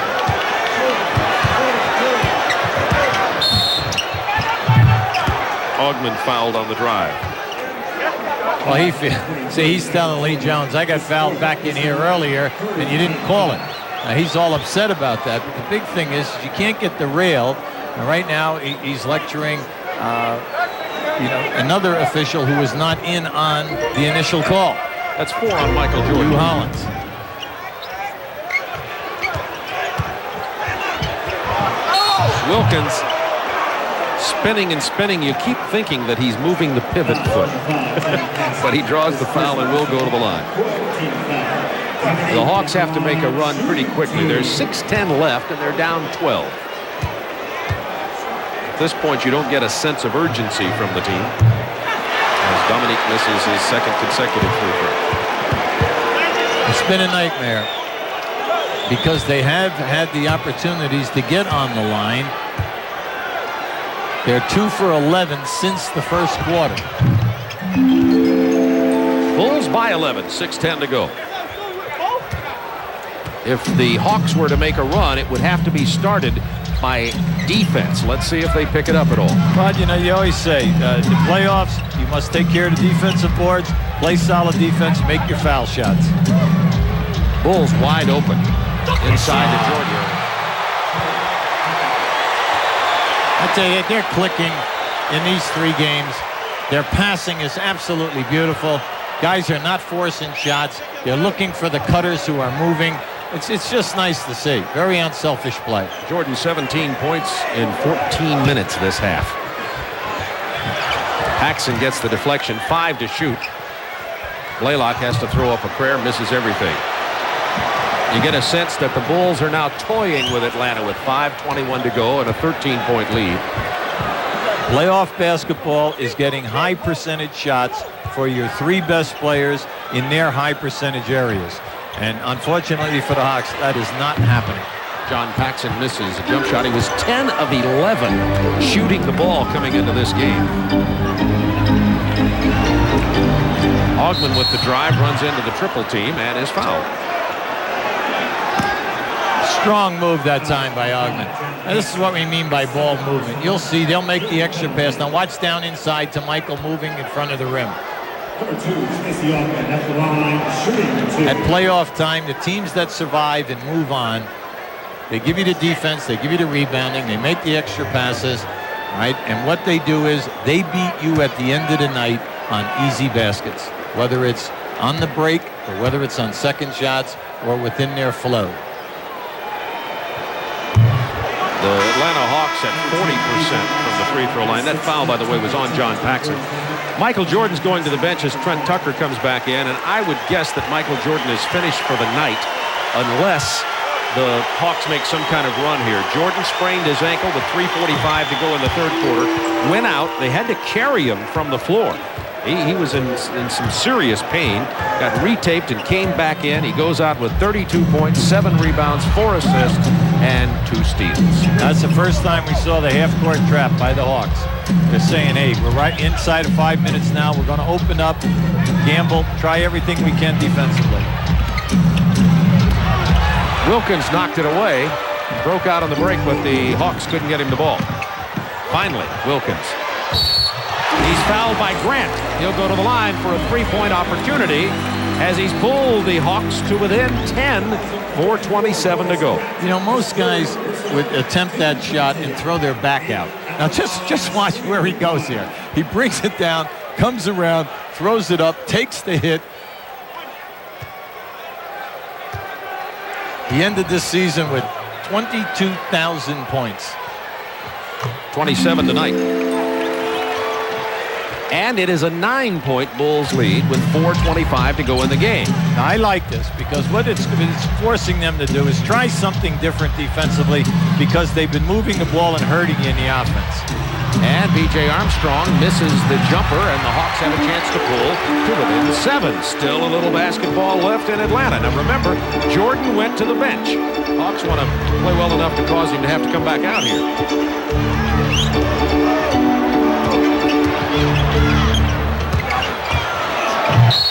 Augman fouled on the drive. Well, he's telling Lee Jones, I got fouled back in here earlier, and you didn't call it. Now, he's all upset about that. But the big thing is you can't get the rail. And right now, he's lecturing, another official who was not in on the initial call. That's 4 on Michael Jordan. Hugh Hollins. Wilkins spinning and spinning. You keep thinking that he's moving the pivot foot. But he draws the foul and will go to the line. The Hawks have to make a run pretty quickly. There's 6:10 left and they're down 12. At this point, you don't get a sense of urgency from the team as Dominique misses his second consecutive free throw. It's been a nightmare because they have had the opportunities to get on the line. They're 2 for 11 since the first quarter. Bulls by 11, 6:10 to go. If the Hawks were to make a run, it would have to be started by defense. Let's see if they pick it up at all. But, you always say, the playoffs, you must take care of the defensive boards, play solid defense, make your foul shots. Bulls wide open inside the Jordan. I tell you, they're clicking in these 3 games. Their passing is absolutely beautiful. Guys are not forcing shots. They're looking for the cutters who are moving. It's just nice to see. Very unselfish play. Jordan 17 points in 14 minutes this half. Paxson gets the deflection, 5 to shoot. Blaylock has to throw up a prayer, misses everything. You get a sense that the Bulls are now toying with Atlanta with 5:21 to go and a 13-point lead. Playoff basketball is getting high percentage shots for your 3 best players in their high percentage areas. And unfortunately for the Hawks, that is not happening. John Paxson misses a jump shot. He was 10 of 11 shooting the ball coming into this game. Augman with the drive runs into the triple team and is fouled. Strong move that time by Augman. Now, this is what we mean by ball movement. You'll see they'll make the extra pass. Now watch down inside to Michael moving in front of the rim. At playoff time, the teams that survive and move on, they give you the defense, they give you the rebounding, they make the extra passes, right? And what they do is they beat you at the end of the night on easy baskets, whether it's on the break or whether it's on second shots or within their flow. The Atlanta Hawks at 40% from the free throw line. That foul, by the way, was on John Paxson. Michael Jordan's going to the bench as Trent Tucker comes back in, and I would guess that Michael Jordan is finished for the night unless the Hawks make some kind of run here. Jordan sprained his ankle with 3:45 to go in the third quarter. Went out. They had to carry him from the floor. He was in some serious pain. Got retaped and came back in. He goes out with 32 points, 7 rebounds, 4 assists, and 2 steals. That's the first time we saw the half-court trap by the Hawks. They're saying, hey, we're right inside of 5 minutes now. We're going to open up, gamble, try everything we can defensively. Wilkins knocked it away. Broke out on the break, but the Hawks couldn't get him the ball. Finally, Wilkins. He's fouled by Grant. He'll go to the line for a 3-point opportunity as he's pulled the Hawks to within 10, 4:27 to go. You know, most guys would attempt that shot and throw their back out. Now just watch where he goes here. He brings it down, comes around, throws it up, takes the hit. He ended this season with 22,000 points. 27 tonight. And it is a 9-point Bulls lead with 4:25 to go in the game. Now, I like this because what it's forcing them to do is try something different defensively because they've been moving the ball and hurting you in the offense. And B.J. Armstrong misses the jumper, and the Hawks have a chance to pull to within 7. Still a little basketball left in Atlanta. Now remember, Jordan went to the bench. Hawks want to play well enough to cause him to have to come back out here.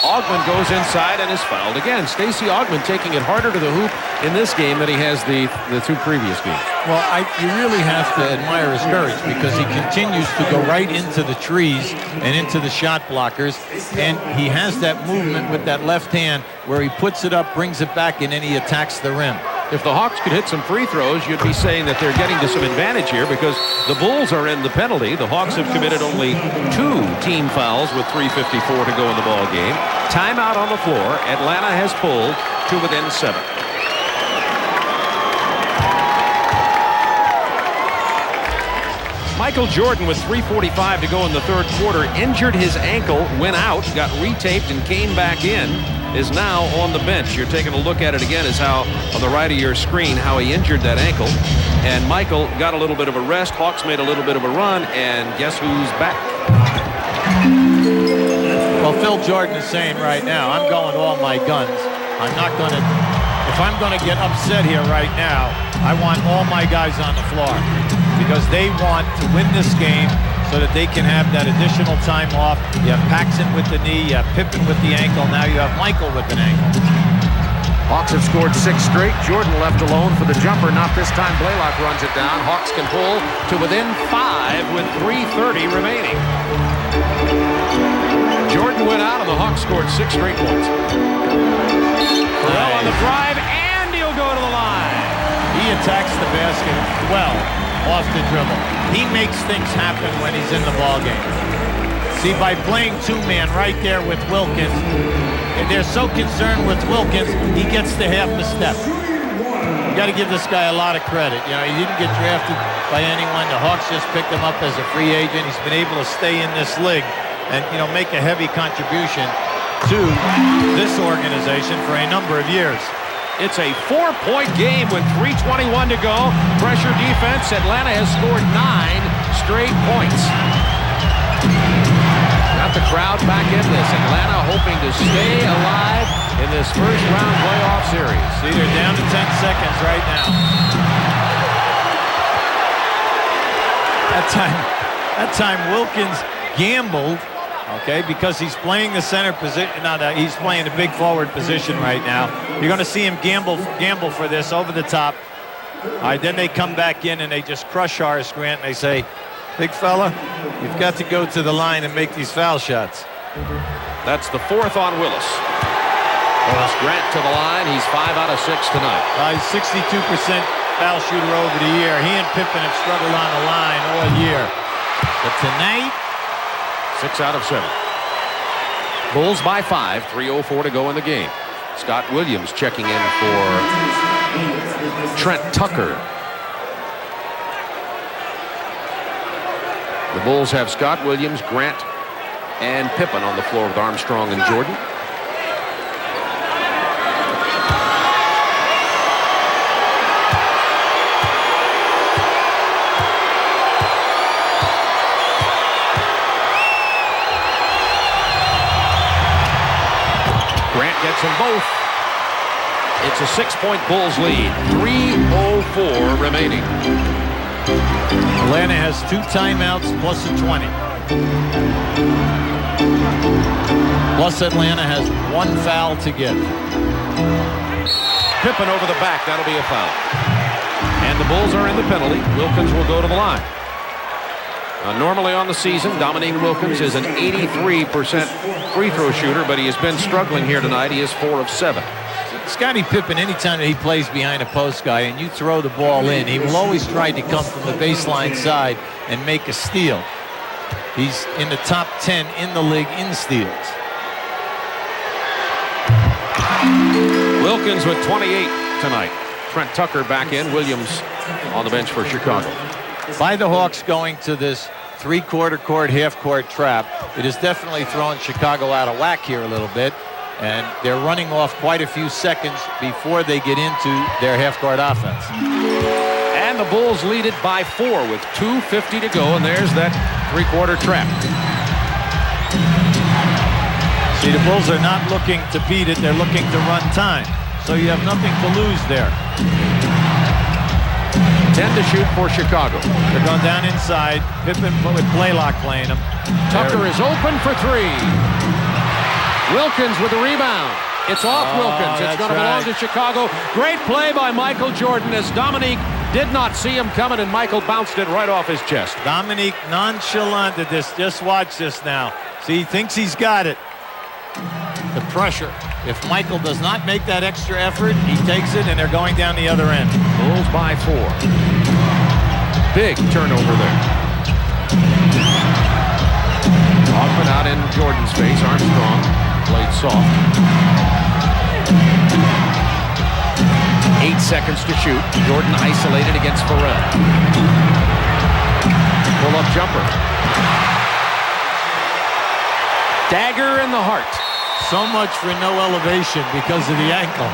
Augmon goes inside and is fouled again. Stacey Augmon taking it harder to the hoop in this game than he has the 2 previous games. Well, you really have to admire his courage because he continues to go right into the trees and into the shot blockers, and he has that movement with that left hand where he puts it up, brings it back, and then he attacks the rim. If the Hawks could hit some free throws, you'd be saying that they're getting to some advantage here because the Bulls are in the penalty. The Hawks have committed only 2 team fouls with 3:54 to go in the ball game. Timeout on the floor. Atlanta has pulled to within 7. Michael Jordan with 3:45 to go in the third quarter injured his ankle, went out, got retaped, and came back in. Is now on the bench. You're taking a look at it again as how on the right of your screen how he injured that ankle. And Michael got a little bit of a rest. Hawks made a little bit of a run, and guess who's back? Well, Phil Jordan is saying right now, I'm going all my guns. I'm not going to, if I'm going to get upset here right now, I want all my guys on the floor because they want to win this game so that they can have that additional time off. You have Paxson with the knee, you have Pippen with the ankle, now you have Michael with an ankle. Hawks have scored 6 straight. Jordan left alone for the jumper. Not this time. Blaylock runs it down. Hawks can pull to within 5 with 3:30 remaining. Jordan went out and the Hawks scored 6 straight points. Well on the drive, and he'll go to the line. He attacks the basket well off the dribble. He makes things happen when he's in the ballgame. See, by playing 2-man right there with Wilkins, and they're so concerned with Wilkins, he gets to half the step. You got to give this guy a lot of credit. You know, he didn't get drafted by anyone. The Hawks just picked him up as a free agent. He's been able to stay in this league and, you know, make a heavy contribution to this organization for a number of years. It's a 4-point game with 3:21 to go. Pressure defense. Atlanta has scored 9 straight points. Got the crowd back in this. Atlanta hoping to stay alive in this first-round playoff series. See, they're down to 10 seconds right now. That time Wilkins gambled. Okay, because he's playing the center position. Now that he's playing the big forward position right now. You're going to see him gamble for this over the top. All right, then they come back in and they just crush Horace Grant and they say, big fella, you've got to go to the line and make these foul shots. That's the 4th on Willis. Horace Grant to the line. He's 5 out of 6 tonight. He's 62% foul shooter over the year. He and Pippen have struggled on the line all year. But tonight, 6 out of 7. Bulls by 5. 3:04 to go in the game. Scott Williams checking in for Trent Tucker. The Bulls have Scott Williams, Grant, and Pippen on the floor with Armstrong and Jordan. Grant gets them both. It's a 6-point Bulls lead. 3:04 remaining. Atlanta has 2 timeouts plus a 20. Plus Atlanta has 1 foul to give. Pippen over the back. That'll be a foul. And the Bulls are in the penalty. Wilkins will go to the line. Normally on the season, Dominique Wilkins is an 83% free throw shooter, but he has been struggling here tonight. He is 4 of 7. Scottie Pippen, anytime that he plays behind a post guy and you throw the ball in, he will always try to come from the baseline side and make a steal. He's in the top 10 in the league in steals. Wilkins with 28 tonight. Trent Tucker back in. Williams on the bench for Chicago. By the Hawks going to this 3/4 court, half-court trap, it is definitely throwing Chicago out of whack here a little bit. And they're running off quite a few seconds before they get into their half-court offense. And the Bulls lead it by 4 with 2:50 to go, and there's that 3/4 trap. See, the Bulls are not looking to beat it, they're looking to run time. So you have nothing to lose there. 10 to shoot for Chicago. They're going down inside. Pippen with Blaylock playing them. Tucker is open for 3. Wilkins with the rebound. It's off Wilkins. It's going to belong to Chicago. Great play by Michael Jordan as Dominique did not see him coming, and Michael bounced it right off his chest. Dominique nonchalant at this. Just watch this now. See, he thinks he's got it. The pressure. If Michael does not make that extra effort, he takes it, and they're going down the other end. Bulls by 4. Big turnover there. Hoffman out in Jordan's face. Armstrong played soft. 8 seconds to shoot. Jordan isolated against Pharrell. Pull-up jumper. Dagger in the heart. So much for no elevation because of the ankle.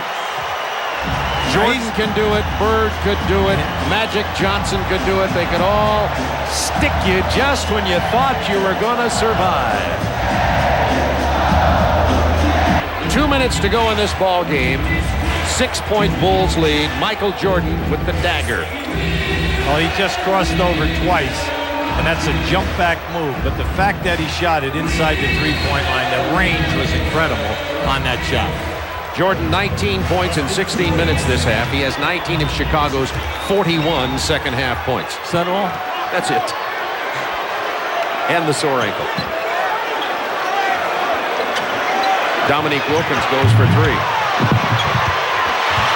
Jordan can do it. Bird could do it. Magic Johnson could do it. They could all stick you just when you thought you were going to survive. 2 minutes to go in this ball game. 6-point Bulls lead. Michael Jordan with the dagger. Well, he just crossed over twice, and that's a jump back move. But the fact that he shot it inside the 3-point line, the range was incredible on that shot. Jordan 19 points in 16 minutes this half. He has 19 of Chicago's 41 second half points. Is that all? That's it. And the sore ankle. Dominique Wilkins goes for 3.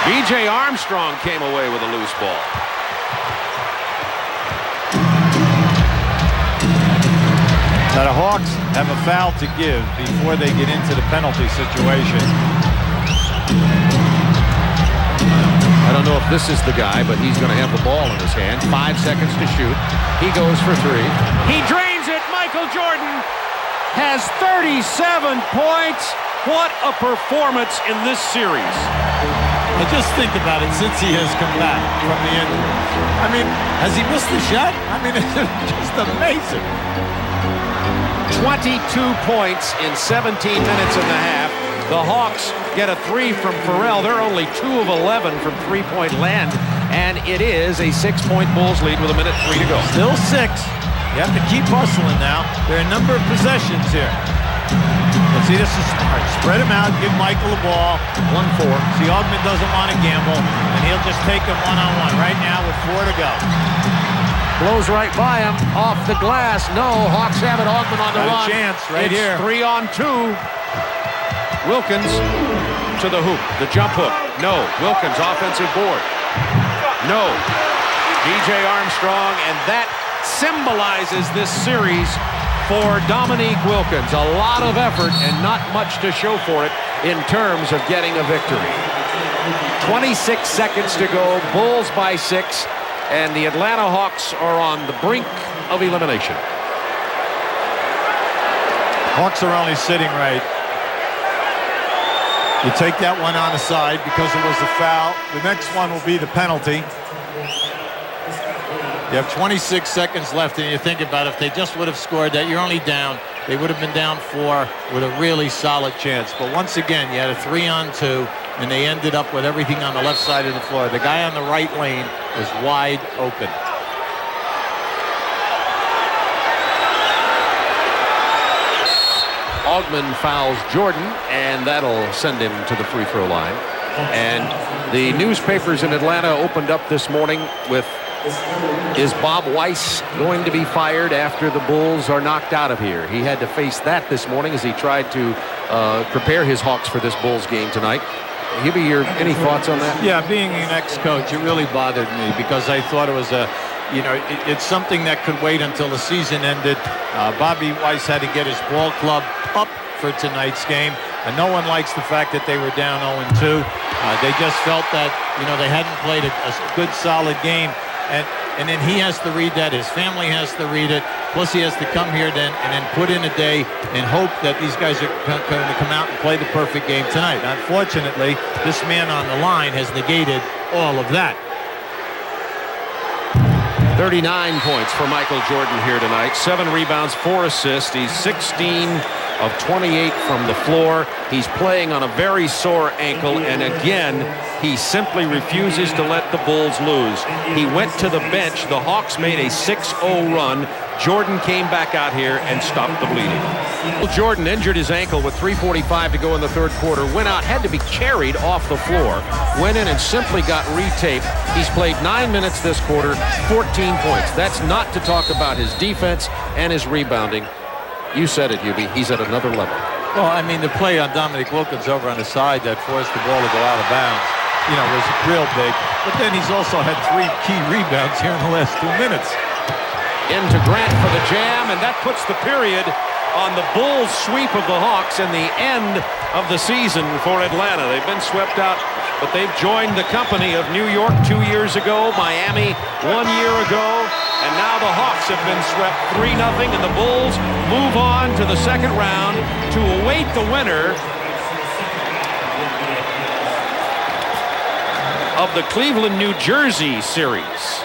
B.J. Armstrong came away with a loose ball. Now the Hawks have a foul to give before they get into the penalty situation. I don't know if this is the guy, but he's going to have the ball in his hand. 5 seconds to shoot. He goes for 3. He drains it. Michael Jordan has 37 points. What a performance in this series. And just think about it since he has come back from the injury. I mean, has he missed the shot? I mean, it's just amazing. 22 points in 17 minutes and a half. The Hawks get a 3 from Pharrell. They're only 2 of 11 from three-point land, and it is a 6-point Bulls lead with 1:03 to go. Still 6. You have to keep hustling now. There are a number of possessions here. But see, this is smart. Spread him out, give Michael the ball. 1-4. See, Augman doesn't want to gamble, and he'll just take him one-on-one right now with 4 to go. Blows right by him. Off the glass. No, Hawks have it. Augman on the run. Got a chance right here. 3-on-2. Wilkins to the hoop. The jump hook. No. Wilkins, offensive board. No. B.J. Armstrong, and that symbolizes this series for Dominique Wilkins. A lot of effort and not much to show for it in terms of getting a victory. 26 seconds to go, Bulls by 6, and the Atlanta Hawks are on the brink of elimination. Hawks are only sitting right. You take that one on the side because it was a foul. The next one will be the penalty. You have 26 seconds left, and you think about if they just would have scored that, you're only down. They would have been down 4 with a really solid chance. But once again, you had a 3-on-2, and they ended up with everything on the left side of the floor. The guy on the right lane was wide open. Augman fouls Jordan, and that'll send him to the free throw line. And the newspapers in Atlanta opened up this morning with, is Bob Weiss going to be fired after the Bulls are knocked out of here? He had to face that this morning as he tried to prepare his Hawks for this Bulls game tonight. Hubie, any thoughts on that? Yeah, being an ex-coach, it really bothered me because I thought it was it's something that could wait until the season ended. Bobby Weiss had to get his ball club up for tonight's game, and no one likes the fact that they were down 0-2. They just felt that, they hadn't played a good, solid game, and then he has to read that. His family has to read it. Plus, he has to come here and then put in a day and hope that these guys are going to come out and play the perfect game tonight. Unfortunately, this man on the line has negated all of that. 39 points for Michael Jordan here tonight. 7 rebounds, 4 assists. He's 16 of 28 from the floor. He's playing on a very sore ankle, and again, he simply refuses to let the Bulls lose. He went to the bench. The Hawks made a 6-0 run. Jordan came back out here and stopped the bleeding. Jordan injured his ankle with 3:45 to go in the third quarter. Went out, had to be carried off the floor. Went in and simply got retaped. He's played 9 minutes this quarter, 14 points. That's not to talk about his defense and his rebounding. You said it, Hubie. He's at another level. Well, I mean, the play on Dominic Wilkins over on the side that forced the ball to go out of bounds, was real big. But then he's also had 3 key rebounds here in the last 2 minutes. Into Grant for the jam, and that puts the period on the Bulls' sweep of the Hawks and the end of the season for Atlanta. They've been swept out, but they've joined the company of New York 2 years ago, Miami 1 year ago, and now the Hawks have been swept 3-0, and the Bulls move on to the second round to await the winner of the Cleveland, New Jersey series.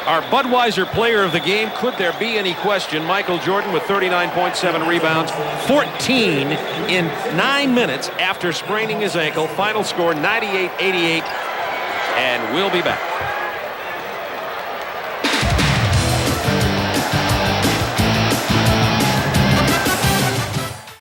Our Budweiser player of the game, could there be any question? Michael Jordan with 39.7 rebounds, 14 in 9 minutes after spraining his ankle. Final score 98-88, and we'll be back.